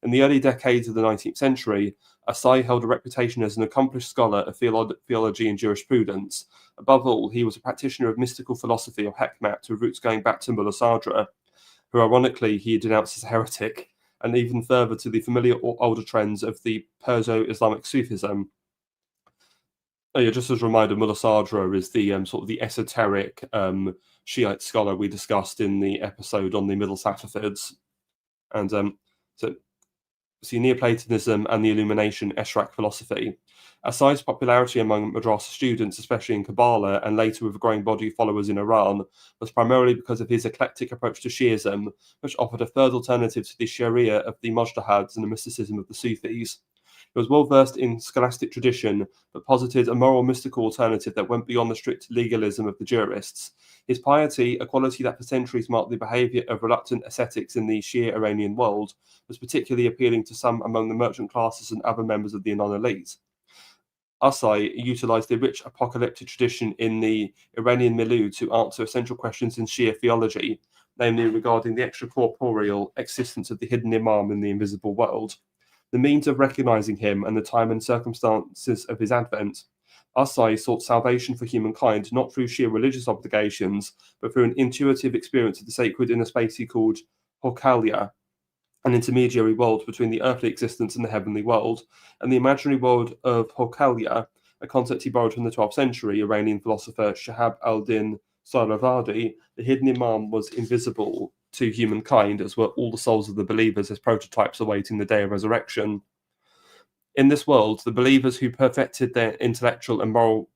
In the early decades of the 19th century, Asai held a reputation as an accomplished scholar of theology and jurisprudence. Above all, he was a practitioner of mystical philosophy, or Hekmat, with roots going back to Mullah Sadra, who ironically he denounced as a heretic, and even further to the familiar older trends of the Perso-Islamic Sufism. Just as a reminder, Mullah Sadra is the sort of the esoteric Shiite scholar we discussed in the episode on the Middle Safavids. And so Neoplatonism and the Illumination Eshraq philosophy. Asai's popularity among madrasa students, especially in Kabbalah, and later with a growing body of followers in Iran, was primarily because of his eclectic approach to Shiism, which offered a third alternative to the Sharia of the Mujtahids and the mysticism of the Sufis. He was well versed in scholastic tradition, but posited a moral mystical alternative that went beyond the strict legalism of the jurists. His piety, a quality that for centuries marked the behaviour of reluctant ascetics in the Shia Iranian world, was particularly appealing to some among the merchant classes and other members of the non-elite. Asai utilized the rich apocalyptic tradition in the Iranian milieu to answer essential questions in Shia theology, namely regarding the extracorporeal existence of the hidden Imam in the invisible world, the means of recognizing him, and the time and circumstances of his advent. Asai sought salvation for humankind not through sheer religious obligations, but through an intuitive experience of the sacred inner space he called Hokalia, an intermediary world between the earthly existence and the heavenly world, and the imaginary world of Hokalia, a concept he borrowed from the 12th century Iranian philosopher Shahab al-Din Saravardi. The hidden Imam was invisible to humankind, as were all the souls of the believers as prototypes awaiting the day of resurrection. In this world, the believers who perfected their intellectual and moral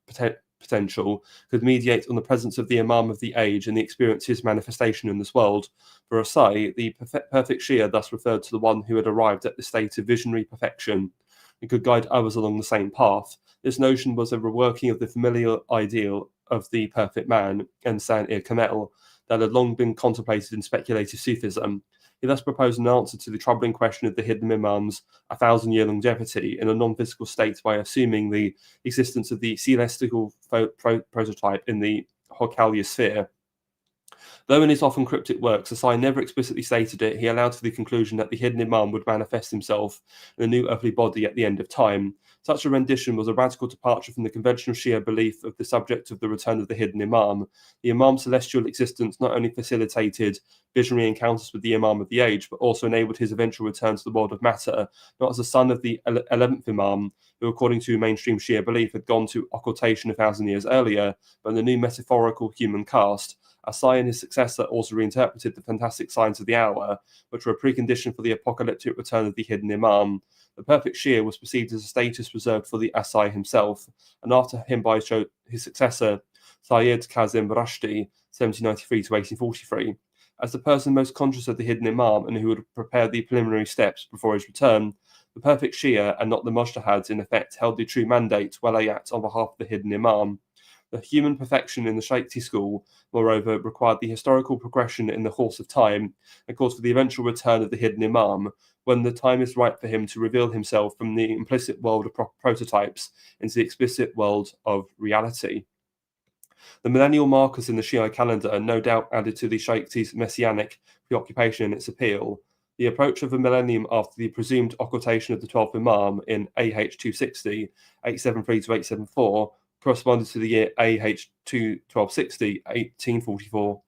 potential could mediate on the presence of the Imam of the age and the experience his manifestation in this world. For Asai, the perfect Shia thus referred to the one who had arrived at the state of visionary perfection and could guide others along the same path. This notion was a reworking of the familiar ideal of the perfect man, Insan-i-Kamel, that had long been contemplated in speculative Sufism. He thus proposed an answer to the troubling question of the hidden Imam's 1,000-year longevity in a non-physical state by assuming the existence of the celestial prototype in the Hokalia sphere. Though in his often cryptic works, Asai never explicitly stated it, he allowed for the conclusion that the hidden Imam would manifest himself in a new earthly body at the end of time. Such a rendition was a radical departure from the conventional Shia belief of the subject of the return of the hidden Imam. The Imam's celestial existence not only facilitated visionary encounters with the Imam of the age, but also enabled his eventual return to the world of matter, not as a son of the 11th Imam, who, according to mainstream Shia belief, had gone to occultation 1,000 years earlier, but in the new metaphorical human caste. Asai and his successor also reinterpreted the fantastic signs of the hour, which were a precondition for the apocalyptic return of the hidden Imam. The perfect Shia was perceived as a status reserved for the Asai himself, and after him by his successor, Sayyid Kazim Rushdie, 1793 to 1843. As the person most conscious of the hidden Imam and who would prepare the preliminary steps before his return, the perfect Shia, and not the Mujtahads, in effect held the true mandate, Walayat, on behalf of the hidden Imam. The human perfection in the Shaikti school, moreover, required the historical progression in the course of time, and calls for the eventual return of the hidden Imam, when the time is right for him to reveal himself from the implicit world of prototypes into the explicit world of reality. The millennial markers in the Shiite calendar no doubt added to the Shaikti's messianic preoccupation in its appeal. The approach of a millennium after the presumed occultation of the 12th Imam in AH-260, 873 to 874, corresponded to the year AH-1260, 1844.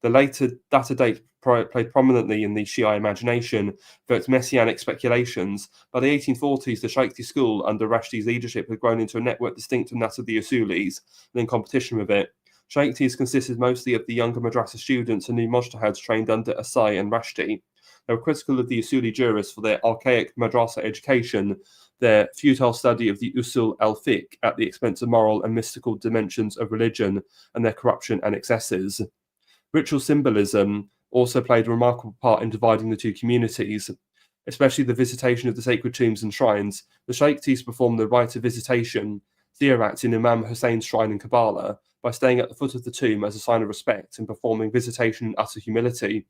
The later date played prominently in the Shia imagination for its messianic speculations. By the 1840s, the Shaikti school, under Rushdie's leadership, had grown into a network distinct from that of the Usulis, and in competition with it. Shaiktis consisted mostly of the younger madrasa students and new mujtahads trained under Asai and Rushdie. They were critical of the Usuli jurists for their archaic madrasa education, their futile study of the usul al-fiqh at the expense of moral and mystical dimensions of religion, and their corruption and excesses. Ritual symbolism also played a remarkable part in dividing the two communities, especially the visitation of the sacred tombs and shrines. The Shaiktis performed the rite of visitation, ziyarat, in Imam Hussein's shrine in Kabbalah, by staying at the foot of the tomb as a sign of respect and performing visitation in utter humility.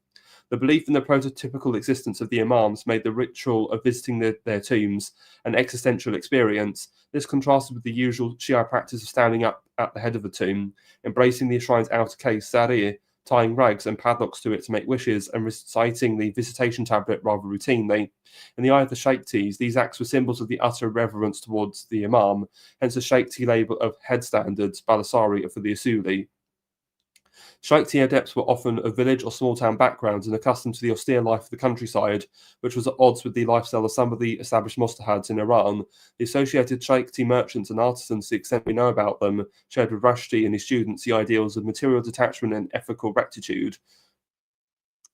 The belief in the prototypical existence of the Imams made the ritual of visiting their tombs an existential experience. This contrasted with the usual Shia practice of standing up at the head of the tomb, embracing the shrine's outer case, Sarir, tying rags and padlocks to it to make wishes, and reciting the visitation tablet rather routinely. In the eye of the Shaiktis, these acts were symbols of the utter reverence towards the Imam, hence the Shaikti label of head standards, Balasari, for the Usuli. Shaikti adepts were often of village or small town backgrounds and accustomed to the austere life of the countryside, which was at odds with the lifestyle of some of the established mustahads in Iran. The associated Shaikti merchants and artisans, to the extent we know about them, shared with Rushdie and his students the ideals of material detachment and ethical rectitude,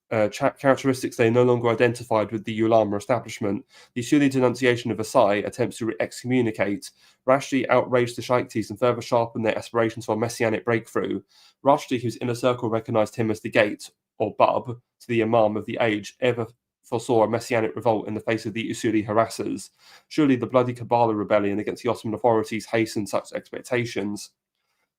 characteristics they no longer identified with the ulama establishment. The Usuli denunciation of Asai attempts to excommunicate. Rushdie outraged the Shaiktis and further sharpened their aspirations for a messianic breakthrough. Rushdie, whose inner circle recognized him as the gate, or bub, to the Imam of the age, ever foresaw a messianic revolt in the face of the Usuli harassers. Surely the bloody Kabbalah rebellion against the Ottoman authorities hastened such expectations.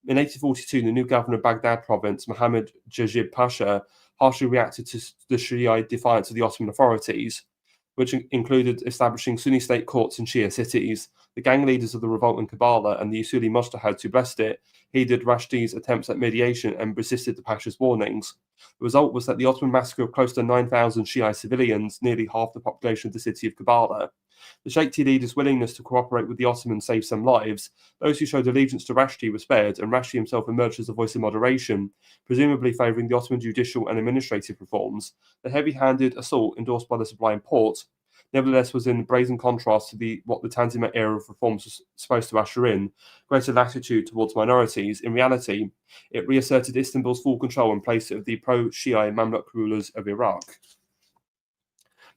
In 1842, the new governor of Baghdad province, Muhammad Jajib Pasha, harshly reacted to the Shiite defiance of the Ottoman authorities. which included establishing Sunni state courts in Shia cities. The gang leaders of the revolt in Kabbalah and the Usuli Mujtahids who blessed it heeded Rashti's attempts at mediation and resisted the Pasha's warnings. The result was that the Ottoman massacre of close to 9,000 Shiite civilians, nearly half the population of the city of Kabbalah. The Sheikh leaders' willingness to cooperate with the Ottomans saved some lives. Those who showed allegiance to Rashti were spared, and Rashti himself emerged as a voice of moderation, presumably favouring the Ottoman judicial and administrative reforms. The heavy-handed assault endorsed by the Sublime Porte, nevertheless, was in brazen contrast to what the Tanzimat era of reforms was supposed to usher in, greater latitude towards minorities. In reality, it reasserted Istanbul's full control and placed it of the pro-Shiite Mamluk rulers of Iraq.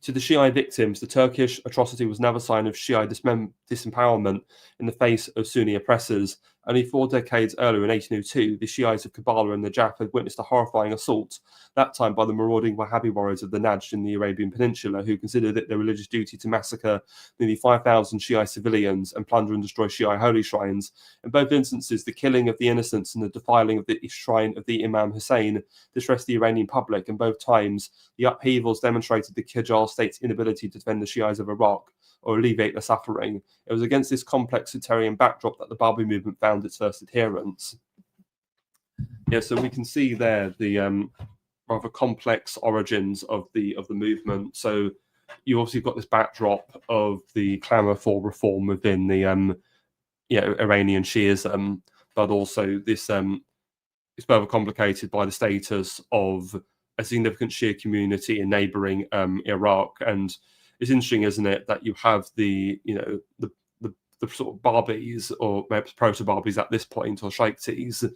To the Shiite victims, the Turkish atrocity was another sign of Shiite disempowerment in the face of Sunni oppressors. Only 4 decades earlier, in 1802, the Shiites of Kabbalah and Najaf had witnessed a horrifying assault, that time by the marauding Wahhabi warriors of the Najd in the Arabian Peninsula, who considered it their religious duty to massacre nearly 5,000 Shiite civilians and plunder and destroy Shiite holy shrines. In both instances, the killing of the innocents and the defiling of the shrine of the Imam Hussein distressed the Iranian public, and both times the upheavals demonstrated the Qajar state's inability to defend the Shiites of Iraq or alleviate their suffering. It was against this complex sectarian backdrop that the Babi movement found its first adherents. Yeah, so we can see there the rather complex origins of the movement. So you obviously got this backdrop of the clamour for reform within the Iranian Shiism, but also this is further complicated by the status of a significant Shia community in neighbouring Iraq. And it's interesting, isn't it, that you have the sort of Barbis, or maybe proto-Barbis at this point, or Shaiktis,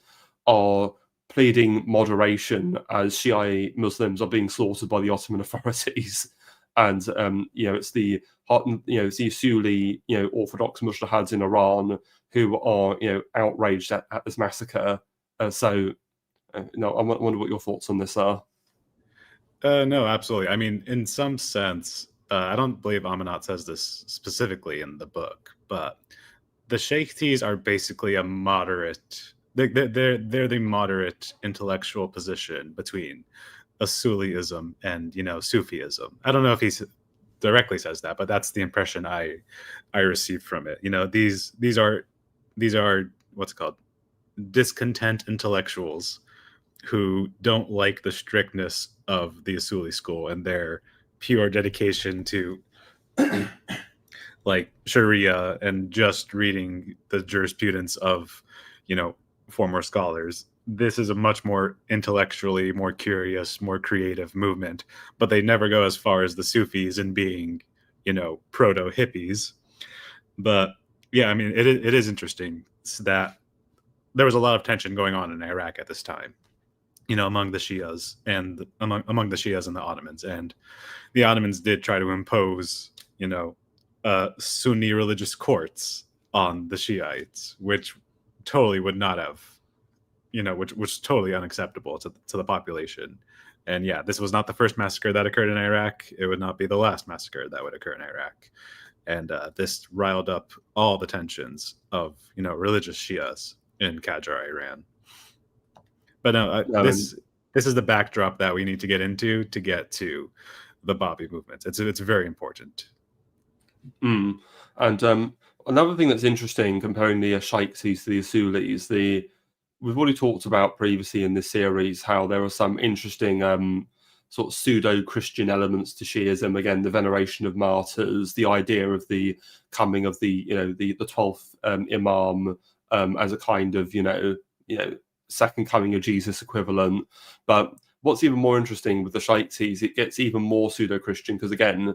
are pleading moderation as Shiite Muslims are being slaughtered by the Ottoman authorities. And it's the Usuli Orthodox Mujtahids in Iran who are outraged at this massacre. I wonder what your thoughts on this are. No, absolutely. I mean, in some sense, I don't believe Amanat says this specifically in the book, but the Shaykhis are basically a moderate. They're the moderate intellectual position between Asuliism and Sufism. I don't know if he directly says that, but that's the impression I received from it. These are what's it called, discontent intellectuals who don't like the strictness of the Asuli school and their pure dedication to like Sharia and just reading the jurisprudence of former scholars. This is a much more intellectually more curious, more creative movement, but they never go as far as the Sufis in being proto hippies. But yeah, I mean, it is interesting that there was a lot of tension going on in Iraq at this time, among the Shias and among the Shias and the Ottomans. And the Ottomans did try to impose, Sunni religious courts on the Shiites, which totally would not have, which was totally unacceptable to the population. And yeah, this was not the first massacre that occurred in Iraq. It would not be the last massacre that would occur in Iraq. And this riled up all the tensions of, religious Shias in Qajar, Iran. But no, this is the backdrop that we need to get into to get to the Babi movement. It's very important. And another thing that's interesting comparing the Shaiksis to the Asulis, we've already talked about previously in this series how there are some interesting sort of pseudo-Christian elements to Shiism. Again, the veneration of martyrs, the idea of the coming of the 12th Imam as a kind of second coming of Jesus equivalent. But what's even more interesting with the Shaiksis, it gets even more pseudo-Christian because again,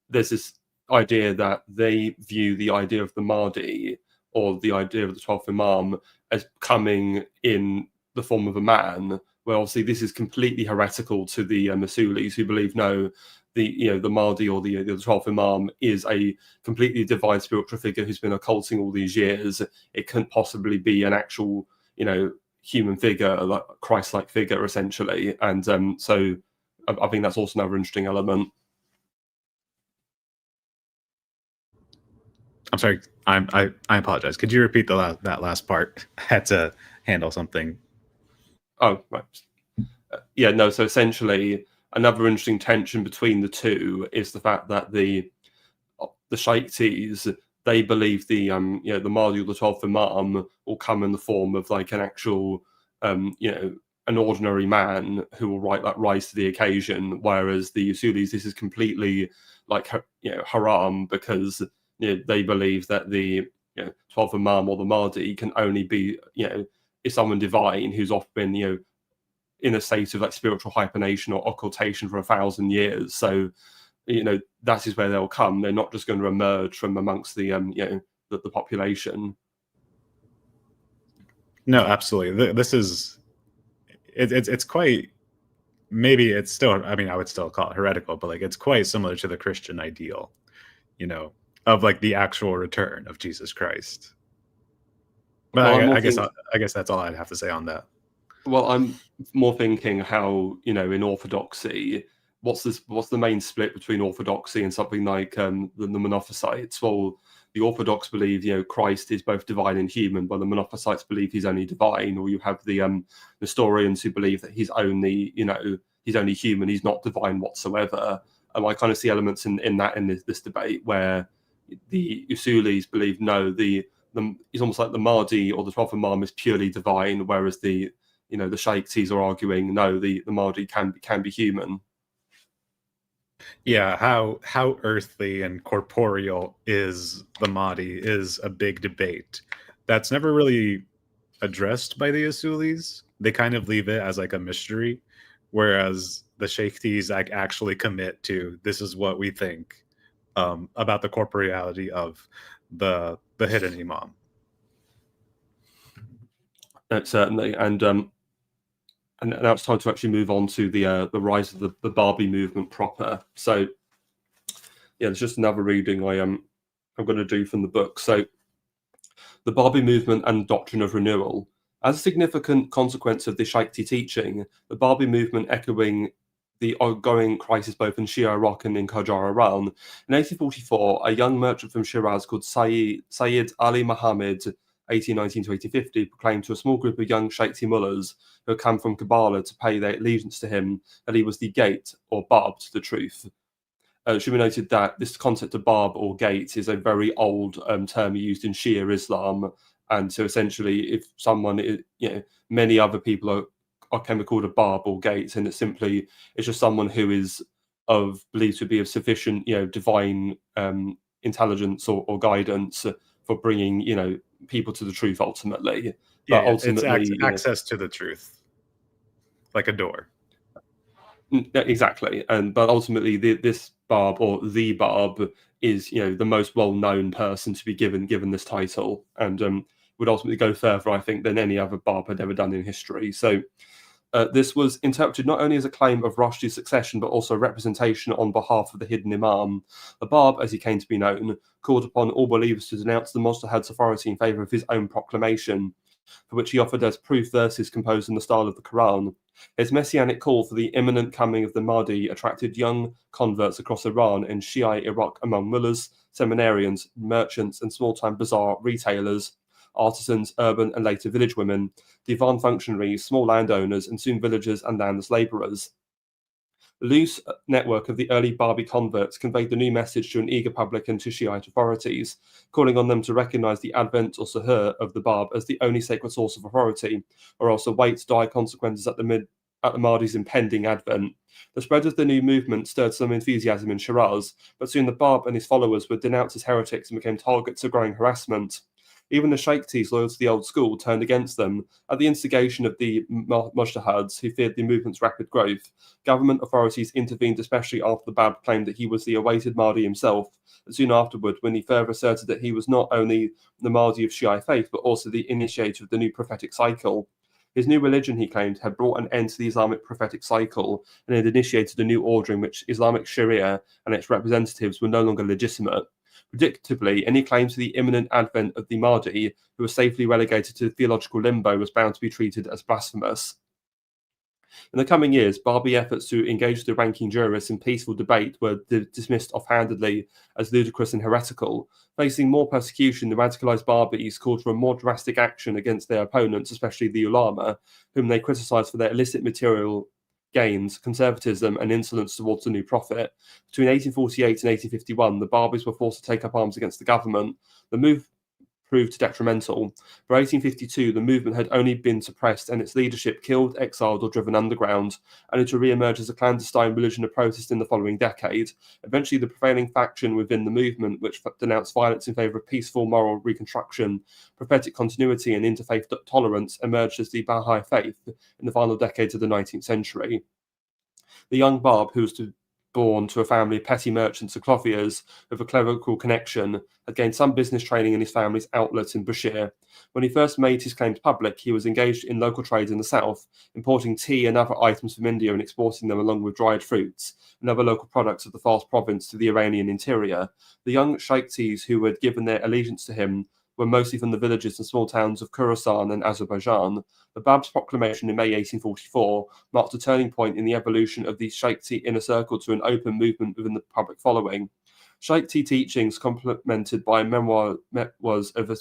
there's this idea that they view the idea of the Mahdi or the idea of the 12th Imam as coming in the form of a man. Well, obviously, this is completely heretical to the Masulis, who believe the Mahdi or the 12th Imam is a completely divine spiritual figure who's been occulting all these years. It couldn't possibly be an actual, human figure, like Christ-like figure, essentially. And so I think that's also another interesting element. I'm sorry. I apologize. Could you repeat that last part? I had to handle something. Oh, right. Yeah, no. So essentially, another interesting tension between the two is the fact that the Shaiktis, they believe the the Mahdi or the 12th Imam will come in the form of like an actual an ordinary man who will rise to the occasion, whereas the Usulis, this is completely like haram, because they believe that the 12th Imam or the Mahdi can only be is someone divine who's often in a state of like spiritual hibernation or occultation for 1,000 years. So that is where they'll come. They're not just going to emerge from amongst the the population. No, absolutely. This is it's quite, maybe it's still, I mean, I would still call it heretical, but like it's quite similar to the Christian ideal, of like the actual return of Jesus Christ. But Well, I guess that's all I'd have to say on that. Well, I'm more thinking how, in Orthodoxy, what's the main split between Orthodoxy and something like the Monophysites? Well, the Orthodox believe Christ is both divine and human, but the Monophysites believe he's only divine. Or you have the Nestorians who believe that he's only human, he's not divine whatsoever. And I kind of see elements in this debate where the Usulis believe no, it's almost like the Mahdi or the 12th Imam is purely divine, whereas the Shaiktis are arguing no, the Mahdi can be human. Yeah, how earthly and corporeal is the Mahdi is a big debate. That's never really addressed by the Usulis. They kind of leave it as like a mystery, whereas the Shaiktis actually commit to this is what we think about the corporeality of the hidden Imam. Certainly, and now it's time to actually move on to the rise of the Babi movement proper. So, there's just another reading I'm going to do from the book. So, the Babi movement and doctrine of renewal. As a significant consequence of the Shaikti teaching, the Babi movement echoing the ongoing crisis both in Shia Iraq and in Qajar Iran. In 1844, a young merchant from Shiraz called Sayyid Ali Muhammad, 1819 to 1850, proclaimed to a small group of young Shaikti mullahs who had come from Kabbalah to pay their allegiance to him that he was the gate or Bab to the truth. It should be noted that this concept of Bab or gate is a very old term used in Shia Islam, and so essentially, if someone, many other people can be called a Bab or gate, and it's just someone who is believed to be of sufficient, divine intelligence or guidance for bringing, people to the truth ultimately. But ultimately, it's access to the truth, like a door. Exactly, but ultimately, this Bab or the Bab is, the most well-known person to be given this title, and would ultimately go further, I think, than any other Bab had ever done in history. So. This was interpreted not only as a claim of Rushdie's succession, but also a representation on behalf of the hidden Imam. The Bab, as he came to be known, called upon all believers to denounce the Mujtahid's authority in favour of his own proclamation, for which he offered as proof verses composed in the style of the Quran. His messianic call for the imminent coming of the Mahdi attracted young converts across Iran and Shia Iraq among mullahs, seminarians, merchants, and small-time bazaar retailers, artisans, urban and later village women, divan functionaries, small landowners, and soon villagers and landless labourers. The loose network of the early Babi converts conveyed the new message to an eager public and to Shiite authorities, calling on them to recognise the advent or suhur of the Bab as the only sacred source of authority, or else await dire consequences at the Mahdi's impending advent. The spread of the new movement stirred some enthusiasm in Shiraz, but soon the Bab and his followers were denounced as heretics and became targets of growing harassment. Even the Shaiktis, loyal to the old school, turned against them. At the instigation of the Mujtahids, who feared the movement's rapid growth, government authorities intervened, especially after the Bab claimed that he was the awaited Mahdi himself, and soon afterward, when he further asserted that he was not only the Mahdi of Shiite faith, but also the initiator of the new prophetic cycle. His new religion, he claimed, had brought an end to the Islamic prophetic cycle and had initiated a new order in which Islamic Sharia and its representatives were no longer legitimate. Predictably, any claim to the imminent advent of the Mahdi, who was safely relegated to theological limbo, was bound to be treated as blasphemous. In the coming years, Babi efforts to engage the ranking jurists in peaceful debate were dismissed offhandedly as ludicrous and heretical. Facing more persecution, the radicalized Babis called for a more drastic action against their opponents, especially the ulama, whom they criticized for their illicit material gains, conservatism, and insolence towards the new prophet. Between 1848 and 1851, the Barbis were forced to take up arms against the government. The move proved detrimental. By 1852, the movement had only been suppressed and its leadership killed, exiled, or driven underground, only to re-emerge as a clandestine religion of protest in the following decade. Eventually, the prevailing faction within the movement, which denounced violence in favour of peaceful moral reconstruction, prophetic continuity, and interfaith tolerance, emerged as the Baha'i faith in the final decades of the 19th century. The young Barb, who was born to a family of petty merchants and clothiers with a clerical connection, had gained some business training in his family's outlets in Bushire. When he first made his claims public, he was engaged in local trade in the south, importing tea and other items from India and exporting them along with dried fruits and other local products of the Fars province to the Iranian interior. The young Shaikhs who had given their allegiance to him were mostly from the villages and small towns of Khorasan and Azerbaijan. The Bab's proclamation in May 1844 marked a turning point in the evolution of the Shaikhti inner circle to an open movement within the public following. Shaikhti teachings, complemented by memories of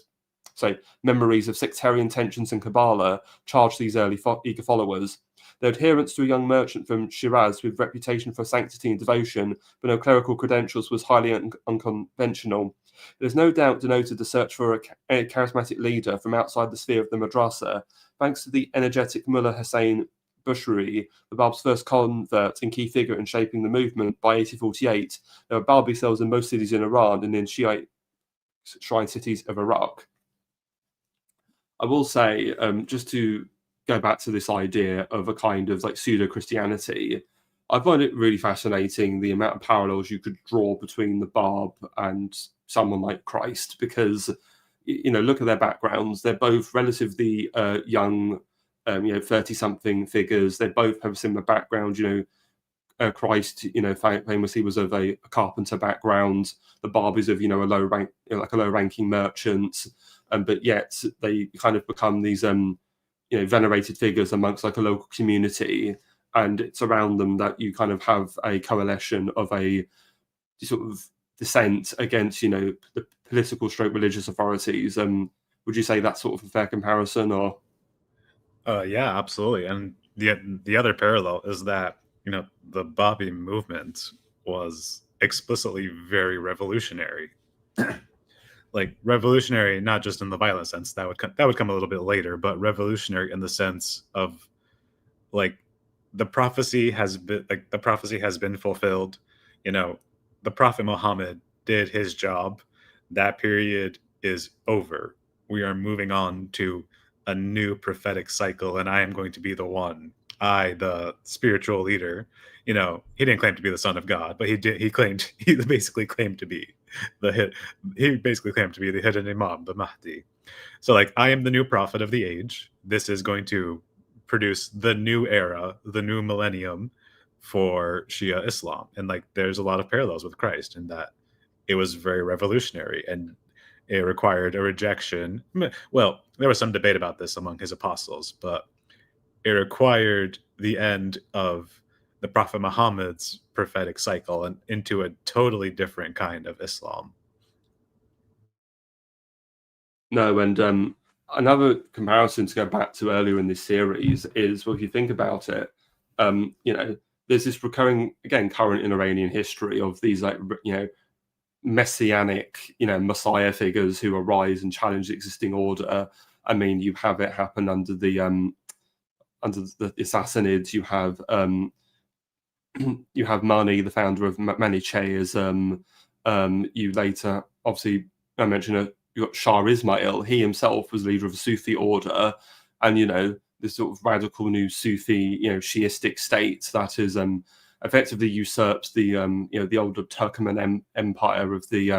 sectarian tensions and Kabbalah, charged these early eager followers. Their adherence to a young merchant from Shiraz with reputation for sanctity and devotion, but no clerical credentials, was highly unconventional. It has no doubt denoted the search for a charismatic leader from outside the sphere of the madrasa. Thanks to the energetic Mullah Hussein Bushri, the Bab's first convert and key figure in shaping the movement, by 1848, there were Babi cells in most cities in Iran and in Shiite shrine cities of Iraq. I will say, just to go back to this idea of a kind of like pseudo-Christianity, I find it really fascinating the amount of parallels you could draw between the Bab and someone like Christ, because look at their backgrounds. They're both relatively young, 30-something figures. They both have a similar background. Christ, famously was of a carpenter background. The Bab is of a low rank, like a low-ranking merchant, but yet they kind of become these venerated figures amongst like a local community, and it's around them that you kind of have a coalition of a sort of dissent against the political stroke religious authorities. Would you say that's sort of a fair comparison? Or Yeah, absolutely. And the other parallel is that the Babi movement was explicitly very revolutionary. Like revolutionary, not just in the violent sense, that would come a little bit later, but revolutionary in the sense of like the prophecy has been fulfilled. The Prophet Muhammad did his job. That period is over. We are moving on to a new prophetic cycle, and I am going to be the one. I, the spiritual leader, he didn't claim to be the son of God, but he basically claimed to be the hidden imam, the Mahdi. So like, I am the new prophet of the age. This is going to produce the new era, the new millennium for Shia Islam. And like, there's a lot of parallels with Christ in that it was very revolutionary and it required a rejection. Well, there was some debate about this among his apostles, but it required the end of the Prophet Muhammad's prophetic cycle and into a totally different kind of Islam. no, and another comparison to go back to earlier in this series is, well, if you think about it, there's this recurring, again, current in Iranian history of these messianic, messiah figures who arise and challenge the existing order. I mean, you have it happen under the Sassanids. You have Mani, the founder of Manichaeism. You later, obviously, I mentioned you got Shah Ismail. He himself was leader of a Sufi order, and this sort of radical new Sufi, Shiistic state that is effectively usurps the the older Turkoman empire of the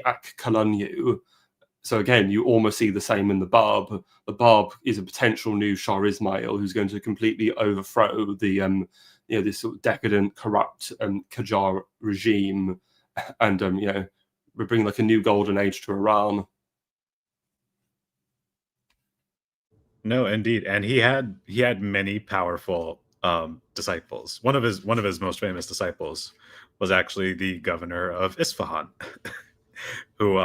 Ak Kalanyu. So again, you almost see the same in the Bab. The Bab is a potential new Shah Ismail who's going to completely overthrow the this sort of decadent, corrupt Qajar regime, and we bring like a new golden age to Iran. No, indeed, and he had many powerful disciples. One of his most famous disciples was actually the governor of Isfahan, who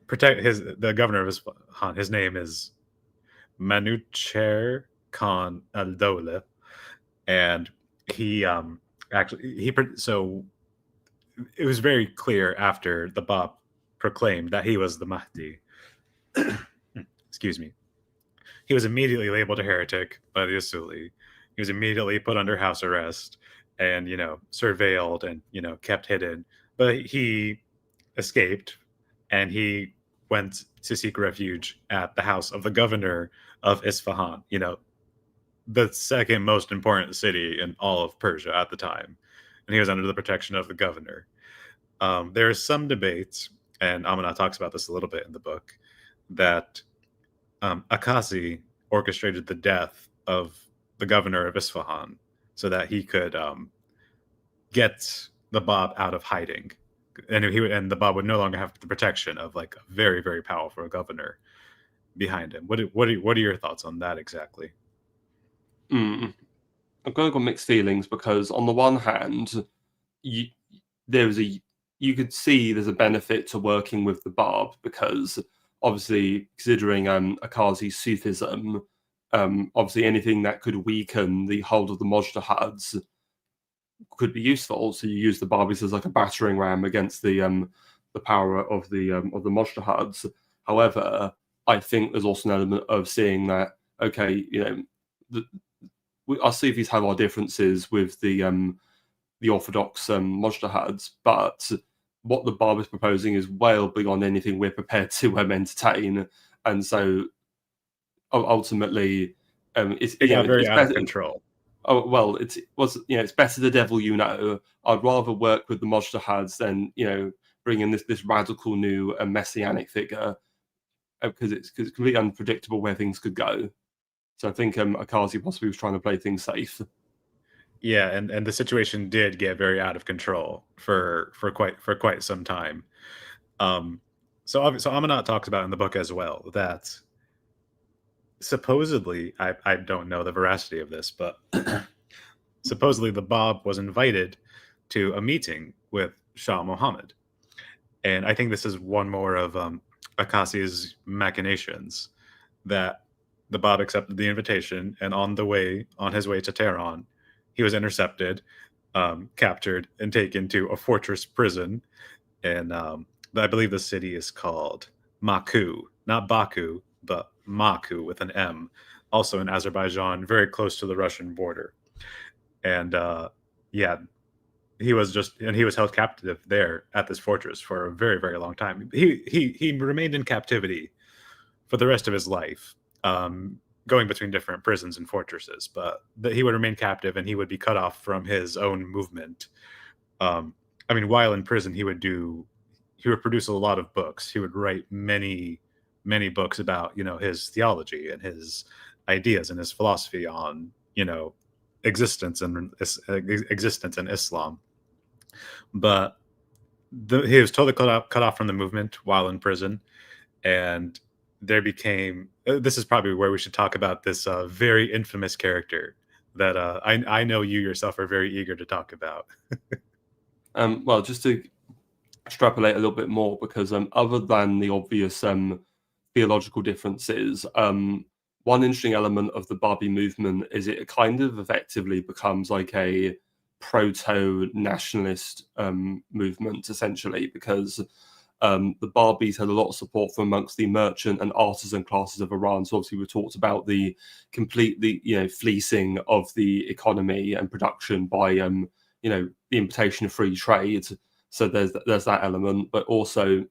the governor of Isfahan. His name is Manucher Khan al-Dawla, and he so it was very clear after the Bab proclaimed that he was the Mahdi. Excuse me. He was immediately labeled a heretic by the Asuli. He was immediately put under house arrest and, surveilled and, kept hidden. But he escaped and he went to seek refuge at the house of the governor of Isfahan, the second most important city in all of Persia at the time. And he was under the protection of the governor. There is some debate, and Amanat talks about this a little bit in the book, that Akasi orchestrated the death of the governor of Isfahan so that he could get the Bab out of hiding, and the Bab would no longer have the protection of like a very, very powerful governor behind him. What are your thoughts on that exactly? I've got mixed feelings because on the one hand, you could see there's a benefit to working with the Bab because obviously considering Akazi's Sufism, obviously anything that could weaken the hold of the Mojtahads could be useful. So you use the Babis as like a battering ram against the power of the Mojtahads. However, I think there's also an element of seeing that okay, our Sufis have our differences with the Orthodox Mojtahads, but what the Bab is proposing is well beyond anything we're prepared to entertain, and so ultimately, it's very it's out of better. control. Oh well, it's better the devil you know. I'd rather work with the Mojtahads than bring in this radical new messianic figure because it's completely unpredictable where things could go. So I think Akazi possibly was trying to play things safe. Yeah, and the situation did get very out of control for quite some time. So Amanat talks about in the book as well that supposedly, I don't know the veracity of this, but supposedly the Bab was invited to a meeting with Shah Muhammad, and I think this is one more of Akasi's machinations, that the Bab accepted the invitation, and on his way to Tehran, he was intercepted, captured, and taken to a fortress prison. And I believe the city is called Maku, not Baku, but Maku with an M, also in Azerbaijan, very close to the Russian border. And he was held captive there at this fortress for a very, very long time. He remained in captivity for the rest of his life, going between different prisons and fortresses, but he would remain captive and he would be cut off from his own movement. While in prison, he would produce a lot of books. He would write many, many books about, his theology and his ideas and his philosophy on, existence and Islam. But he was totally cut off from the movement while in prison, and there became. This is probably where we should talk about this very infamous character that I know you yourself are very eager to talk about. Well, just to extrapolate a little bit more, because other than the obvious theological differences, one interesting element of the Babi movement is it kind of effectively becomes like a proto-nationalist movement, essentially, because the Babis had a lot of support from amongst the merchant and artisan classes of Iran. So obviously we talked about the fleecing of the economy and production by the invitation of free trade. So there's that element, but also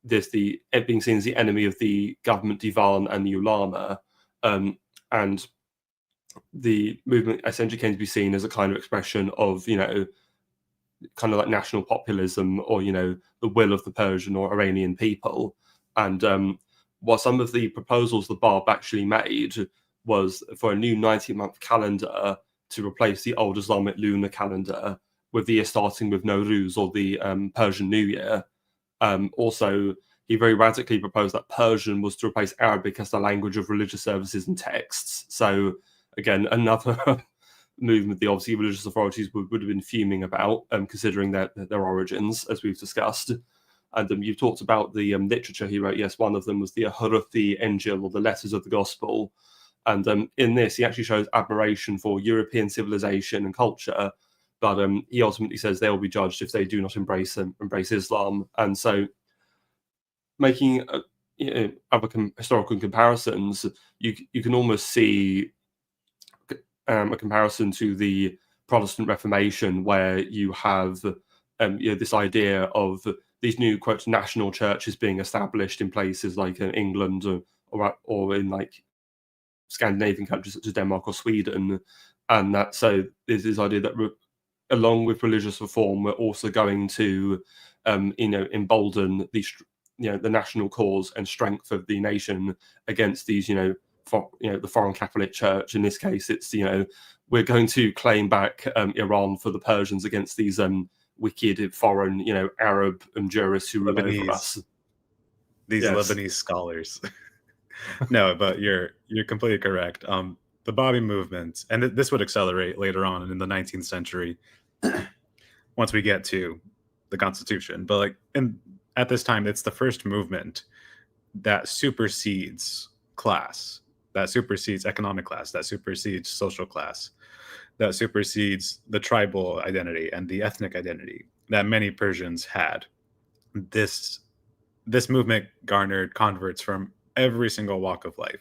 there's it being seen as the enemy of the government divan and the ulama, and the movement essentially came to be seen as a kind of expression of kind of like national populism, or the will of the Persian or Iranian people. And what some of the proposals the Bab actually made was for a new 90-month calendar to replace the old Islamic lunar calendar, with the year starting with Nowruz, or the Persian New Year. Also, he very radically proposed that Persian was to replace Arabic as the language of religious services and texts. So again, another movement the obviously religious authorities would have been fuming about, considering their origins, as we've discussed. And you talked about the literature he wrote. Yes, one of them was the Huruf, the Injil, or the Letters of the Gospel. And in this, he actually shows admiration for European civilization and culture, but he ultimately says they will be judged if they do not embrace Islam. And so, making other historical comparisons, you can almost see a comparison to the Protestant Reformation, where you have this idea of these new quote national churches being established in places like England or in like Scandinavian countries such as Denmark or Sweden, and that so there's this idea that along with religious reform, we're also going to embolden the national cause and strength of the nation against these the foreign Catholic Church. In this case, it's we're going to claim back Iran for the Persians against these wicked foreign Arab jurists who rule over us. These Lebanese scholars. No, but you're completely correct. The Bobby movement, and this would accelerate later on in the 19th century once we get to the Constitution. But at this time, it's the first movement that supersedes class, that supersedes economic class, that supersedes social class, that supersedes the tribal identity and the ethnic identity that many Persians had. This movement garnered converts from every single walk of life,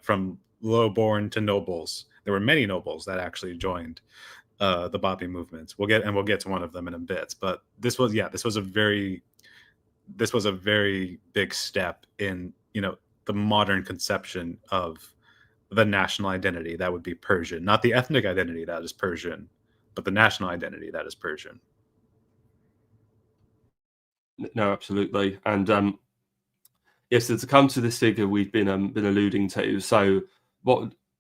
from low-born to nobles. There were many nobles that actually joined the Bobby movement. We'll get to one of them in a bit. But this was a very big step in the modern conception of the national identity that would be Persian, not the ethnic identity that is Persian, but the national identity that is Persian. No, absolutely, and yes, so to come to this figure we've been alluding to. So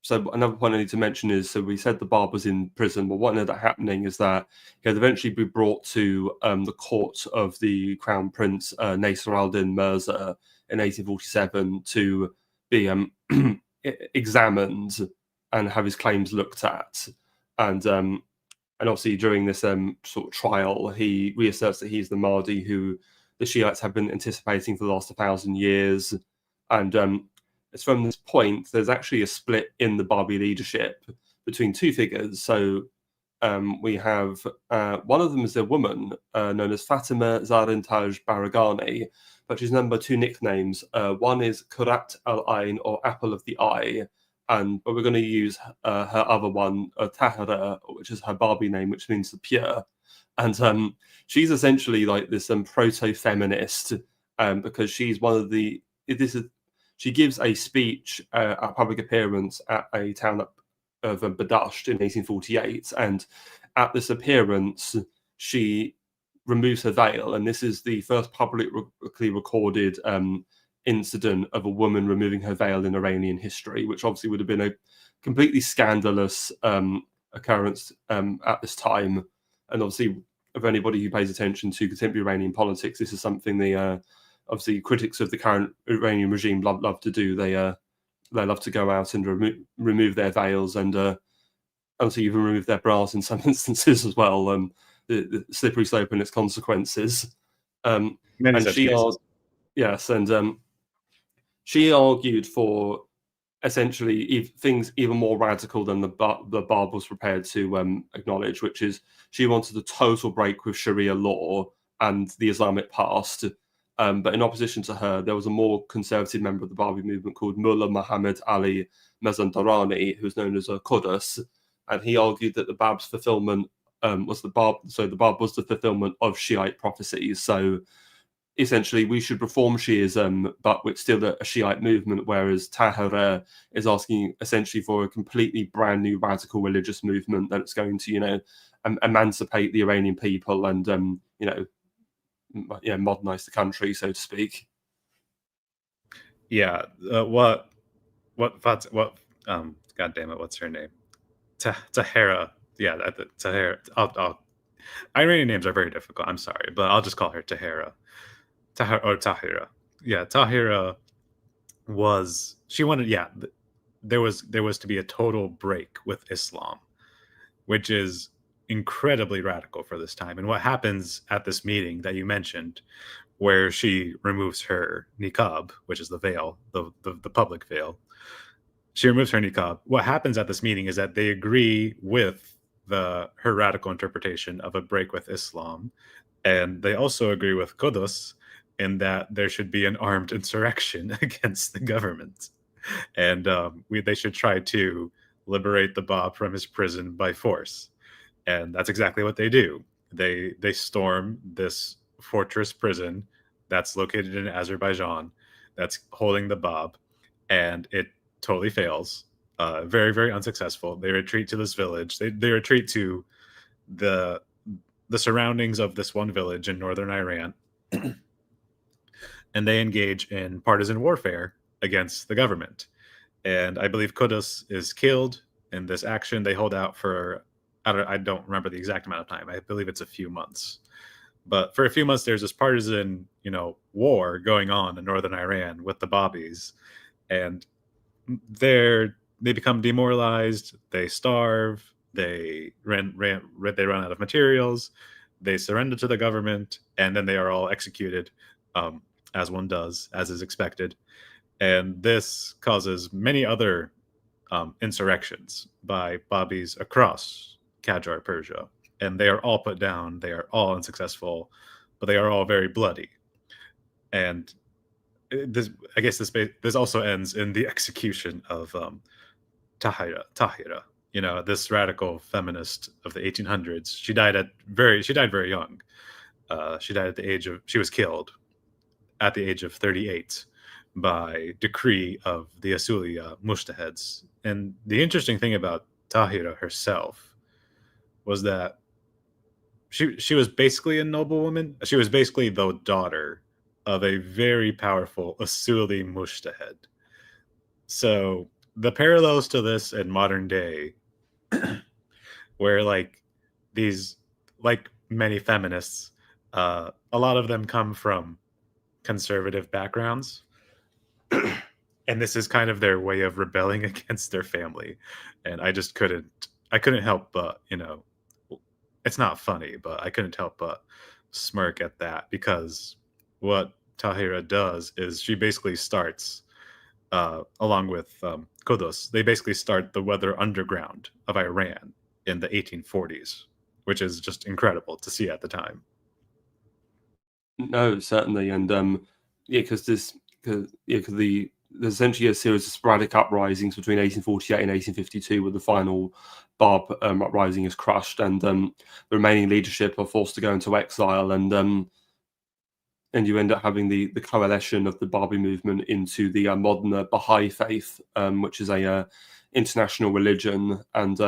another point I need to mention is, so we said the Bab was in prison. Well, what ended up happening is that he had eventually be brought to the court of the Crown Prince Nasser al-Din Mirza in 1847 to be examined and have his claims looked at. And obviously during this sort of trial, he reasserts that he's the Mahdi who the Shiites have been anticipating for the last 1,000 years. And it's from this point, there's actually a split in the Babi leadership between two figures. So we have one of them is a woman known as Fatima Zarintaj Baragani, but she's numbered two nicknames. One is Kurat al-Ain, or Apple of the Eye, but we're going to use her other one, Tahira, which is her Babi name, which means the pure. And she's essentially like this proto-feminist because she's one of the. She gives a speech, a public appearance at a town of Badasht in 1848, and at this appearance, she removes her veil, and this is the first publicly recorded incident of a woman removing her veil in Iranian history, which obviously would have been a completely scandalous occurrence at this time. And obviously, of anybody who pays attention to contemporary Iranian politics, this is something the obviously critics of the current Iranian regime love to do. They love to go out and remove their veils and obviously even remove their bras in some instances as well. The slippery slope and its consequences. And she she argued for essentially things even more radical than the Bab was prepared to acknowledge, which is she wanted a total break with Sharia law and the Islamic past. But in opposition to her, there was a more conservative member of the Babi movement called Mullah Muhammad Ali Mazandarani, who's known as a Qudus, and he argued that the Bab's fulfillment was the Bab. So the Bab was the fulfillment of Shiite prophecies. So essentially, we should reform Shiism, but it's still a Shiite movement. Whereas Tahira is asking essentially for a completely brand new radical religious movement that's going to, emancipate the Iranian people and modernize the country, so to speak. Yeah. God damn it, what's her name? Tahira. Yeah, Tahira. Iranian names are very difficult. I'm sorry, but I'll just call her Tahira. Tahira. Yeah, Tahira there was to be a total break with Islam, which is incredibly radical for this time. And what happens at this meeting that you mentioned, where she removes her niqab, which is the veil, the public veil, She removes her niqab. What happens at this meeting is that they agree with her radical interpretation of a break with Islam, and they also agree with Qudus in that there should be an armed insurrection against the government, and they should try to liberate the Bab from his prison by force. And that's exactly what they do. They storm this fortress prison that's located in Azerbaijan, that's holding the Bab, and it totally fails. Very, very unsuccessful. They retreat to this village. They retreat to the surroundings of this one village in northern Iran, and they engage in partisan warfare against the government. And I believe Qudus is killed in this action. They hold out for I don't remember the exact amount of time. I believe it's a few months. But for a few months, there's this partisan, war going on in northern Iran with the Babis, and they become demoralized. They starve. They run out of materials. They surrender to the government, and then they are all executed, as one does, as is expected. And this causes many other insurrections by Babis across Qajar, Persia, and they are all put down. They are all unsuccessful, but they are all very bloody. And this also ends in the execution of Tahira, this radical feminist of the 1800s. She died very young. She was killed at the age of 38 by decree of the Asuliya Mujtahids. And the interesting thing about Tahira herself was that she was basically a noblewoman. She was basically the daughter of a very powerful Asuli Mujtahid. So the parallels to this in modern day, where many feminists, a lot of them come from conservative backgrounds, and this is kind of their way of rebelling against their family. And I couldn't help but, it's not funny, but I couldn't help but smirk at that, because what Tahira does is she basically starts, along with Qudus, they basically start the weather underground of Iran in the 1840s, which is just incredible to see at the time. No, certainly, and because there's essentially a series of sporadic uprisings between 1848 and 1852, where the final Bab uprising is crushed, and the remaining leadership are forced to go into exile, and you end up having the coalition of the Babi movement into the modern Baha'i faith, which is a international religion, and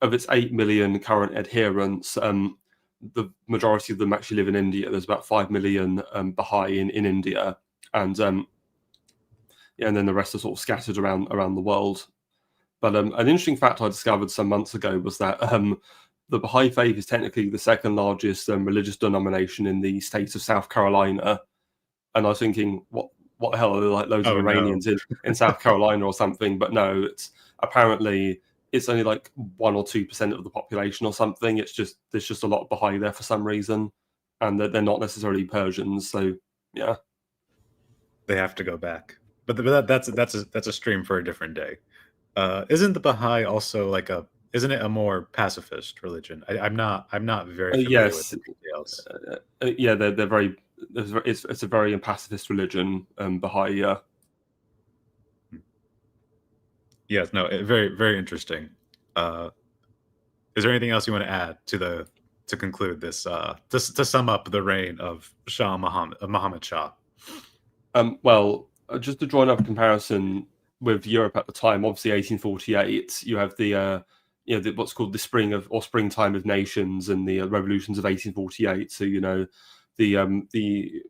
of its 8 million current adherents, the majority of them actually live in India. There's about 5 million Baha'i in India, and and then the rest are sort of scattered around the world. But an interesting fact I discovered some months ago was that the Baha'i faith is technically the second largest religious denomination in the state of South Carolina. And I was thinking, what the hell, are there like loads of Iranians in South Carolina or something? But no, it's only like 1 or 2% of the population or something. There's just a lot of Baha'i there for some reason, and they're not necessarily Persians. So yeah, they have to go back. But that's a stream for a different day. Isn't the Baha'i also isn't it a more pacifist religion? I'm not very familiar with the details. Yeah, they're very. It's a very pacifist religion, Baha'i. Yeah. Yes, no, very, very interesting. Is there anything else you want to add to conclude this? To sum up the reign of Muhammad Shah. Well, just to draw another comparison with Europe at the time, obviously 1848, you have the what's called the springtime of nations and the revolutions of 1848. So the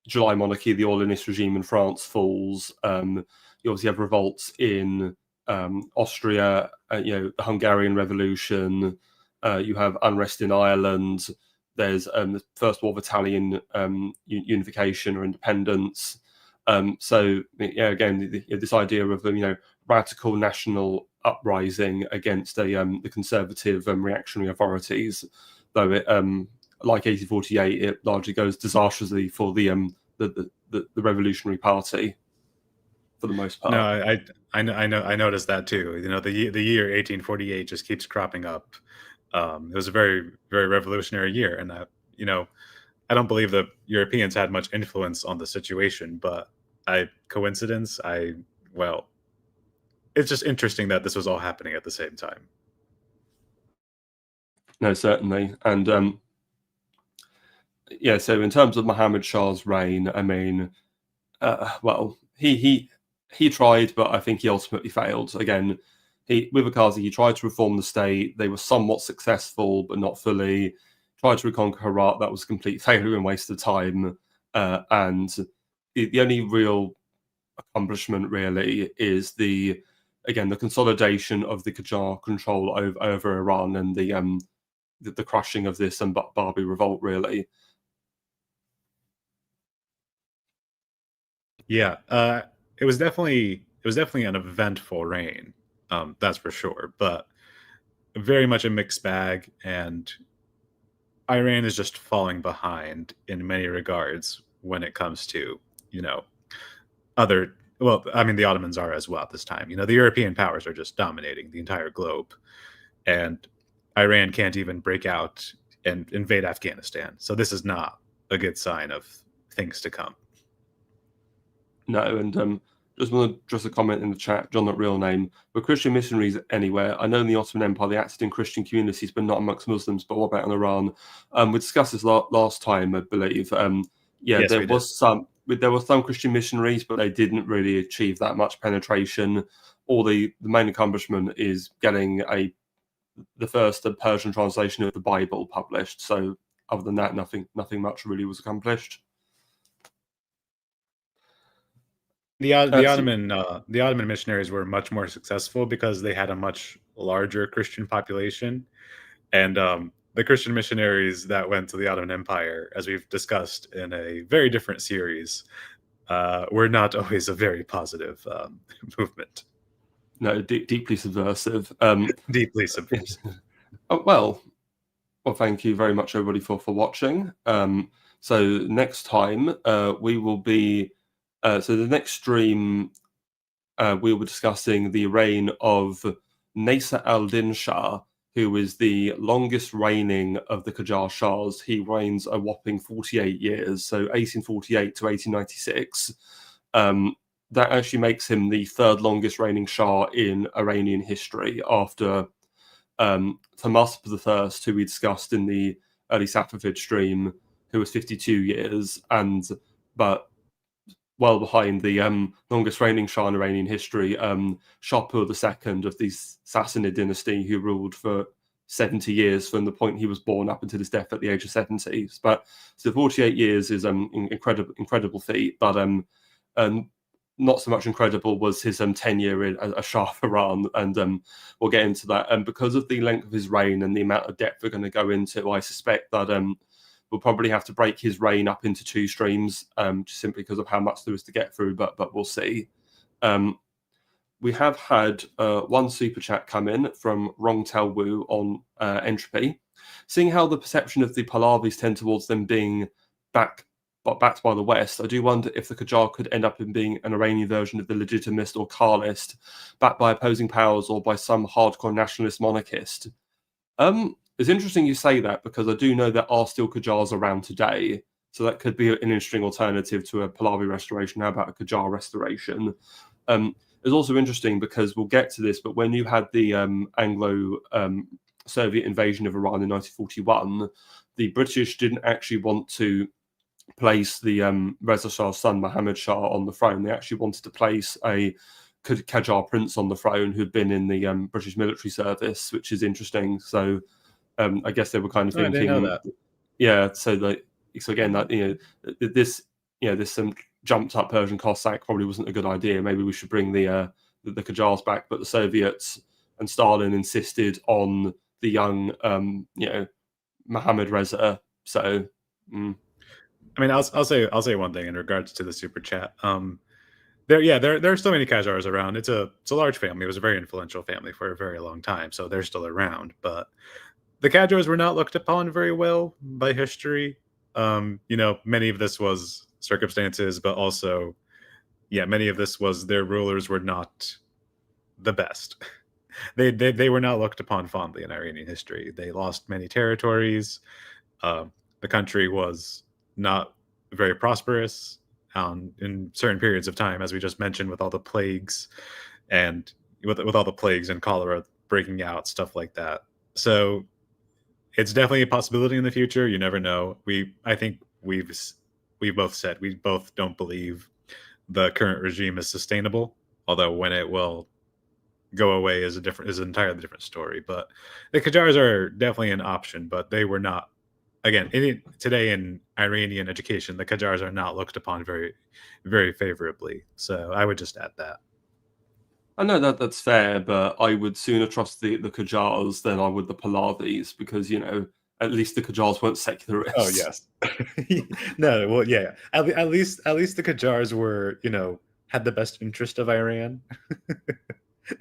July monarchy, the Orleanist regime in France falls. You obviously have revolts in Austria, the Hungarian Revolution. You have unrest in Ireland. There's the First War of Italian unification or independence. So again, this idea of radical national uprising against the conservative reactionary authorities, though it like 1848, it largely goes disastrously for the Revolutionary Party for the most part. No, I noticed that too. You know, the year 1848 just keeps cropping up. It was a very, very revolutionary year, and you know, I don't believe the Europeans had much influence on the situation, but coincidence, well, it's just interesting that this was all happening at the same time. No, certainly. And yeah, so in terms of Muhammad Shah's reign, I mean, well, he tried, but I think he ultimately failed. Again, with Akazi, he tried to reform the state. They were somewhat successful, but not fully. Tried to reconquer Herat. That was a complete failure and waste of time. And the only real accomplishment really is the consolidation of the Qajar control over Iran and the crushing of this and Barbie revolt really. Yeah, it was definitely an eventful reign, that's for sure. But very much a mixed bag, and Iran is just falling behind in many regards when it comes to, you know, other. Well, I mean, the Ottomans are as well at this time. You know, the European powers are just dominating the entire globe, and Iran can't even break out and invade Afghanistan. So this is not a good sign of things to come. No, and just want to address a comment in the chat. John, not real name. Were Christian missionaries anywhere? I know in the Ottoman Empire they acted in Christian communities, but not amongst Muslims. But what about in Iran? We discussed this last time, I believe. Yeah, Yes, we did. there were some Christian missionaries, but they didn't really achieve that much penetration. Or the main accomplishment is getting the first Persian translation of the Bible published. So other than that, nothing much really was accomplished. The Ottoman missionaries were much more successful because they had a much larger Christian population, and the Christian missionaries that went to the Ottoman Empire, as we've discussed in a very different series, were not always a very positive movement. No, deeply subversive. Deeply subversive. Oh, well, thank you very much, everybody, for watching. So next time we will be. So the next stream we will be discussing the reign of Nasser al-Din Shah, who is the longest reigning of the Qajar Shahs. He reigns a whopping 48 years, so 1848 to 1896. That actually makes him the third longest reigning Shah in Iranian history after Tahmasp I, who we discussed in the early Safavid stream, who was 52 years, but well behind the longest reigning Shah in Iranian history, Shahpur II of the Sassanid dynasty, who ruled for 70 years from the point he was born up until his death at the age of 70. But so 48 years is incredible feat, but not so much incredible was his tenure as Shah of Iran, and we'll get into that. And because of the length of his reign and the amount of depth we're going to go into, I suspect that we'll probably have to break his reign up into two streams, just simply because of how much there is to get through. But we'll see. We have had one super chat come in from Rong Tao Wu on entropy, seeing how the perception of the Pahlavis tend towards them being backed by the West. I do wonder if the Qajar could end up in being an Iranian version of the legitimist or Carlist, backed by opposing powers or by some hardcore nationalist monarchist. It's interesting you say that, because I do know there are still Qajars around today, so that could be an interesting alternative to a Pahlavi restoration. How about a Qajar restoration? It's also interesting because we'll get to this, but when you had the Anglo-Soviet invasion of Iran in 1941, the British didn't actually want to place the Reza Shah's son, Mohammad Shah, on the throne. They actually wanted to place a Qajar prince on the throne who'd been in the British military service, which is interesting. So I guess they were kind of thinking, I didn't know that. Yeah. So again, that this jumped up Persian Cossack probably wasn't a good idea. Maybe we should bring the Qajars back. But the Soviets and Stalin insisted on the young Mohammad Reza. So. I mean, I'll say one thing in regards to the super chat. There are so many Qajars around. It's a large family. It was a very influential family for a very long time, so they're still around. But the Qajars were not looked upon very well by history. Many of this was circumstances, but also, many of this was their rulers were not the best. They were not looked upon fondly in Iranian history. They lost many territories. The country was not very prosperous in certain periods of time, as we just mentioned, with all the plagues and with all the plagues and cholera breaking out, stuff like that. So it's definitely a possibility in the future. You never know. I think we both said we both don't believe the current regime is sustainable. Although when it will go away is an entirely different story. But the Qajars are definitely an option, but they were not. Again, today in Iranian education, the Qajars are not looked upon very, very favorably. So I would just add that. I know that's fair, but I would sooner trust the Qajars than I would the Pahlavis because, at least the Qajars weren't secularists. Oh yes. No, well, yeah. At least the Qajars were, had the best interest of Iran,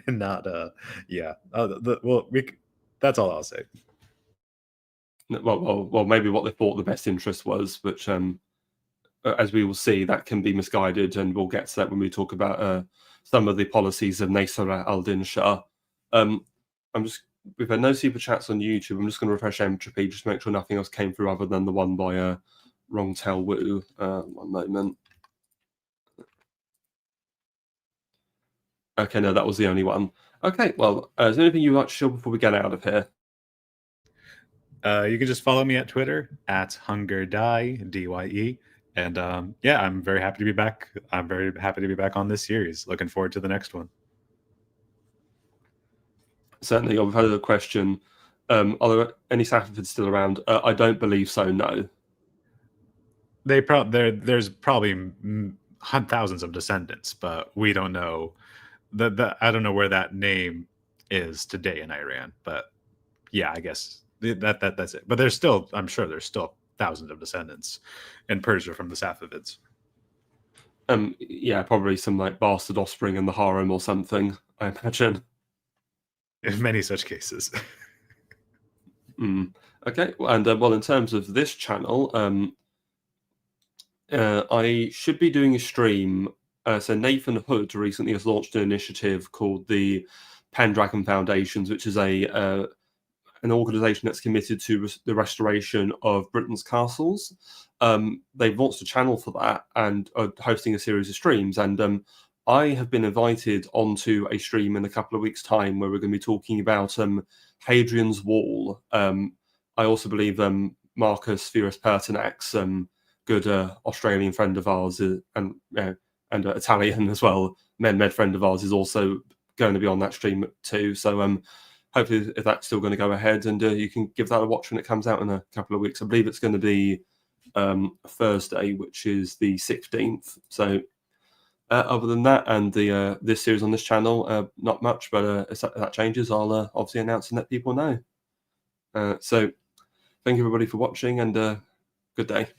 and not, yeah. That's all I'll say. Well, maybe what they thought the best interest was, which, as we will see, that can be misguided, and we'll get to that when we talk about some of the policies of Nasser al-Din Shah. We've had no super chats on YouTube. I'm just going to refresh entropy just to make sure nothing else came through other than the one by Wrong Tell Wu. One moment. Okay, no, that was the only one. Okay, well, is there anything you'd like to share before we get out of here? You can just follow me at Twitter at HungerDye, DYE. And yeah, I'm very happy to be back. I'm very happy to be back on this series. Looking forward to the next one. Certainly, I've had a question. Are there any Safavids still around? I don't believe so, no. There's probably thousands of descendants, but we don't know. I don't know where that name is today in Iran. But yeah, I guess that's it. But I'm sure there's still thousands of descendants in Persia from the Safavids. Yeah, probably some like bastard offspring in the harem or something, I imagine. In many such cases. Okay, and well, in terms of this channel, I should be doing a stream. So Nathan Hood recently has launched an initiative called the Pendragon Foundations, which is an organization that's committed to the restoration of Britain's castles. They've launched a channel for that and are hosting a series of streams. And I have been invited onto a stream in a couple of weeks' time where we're going to be talking about Hadrian's Wall. I also believe Marcus Furious Pertinax, good Australian friend of ours, and Italian as well, med friend of ours, is also going to be on that stream too. So hopefully, if that's still going to go ahead, and you can give that a watch when it comes out in a couple of weeks. I believe it's going to be Thursday, which is the 16th. So other than that, and this series on this channel, not much, but if that changes, I'll obviously announce and let people know. So thank you everybody for watching, and good day.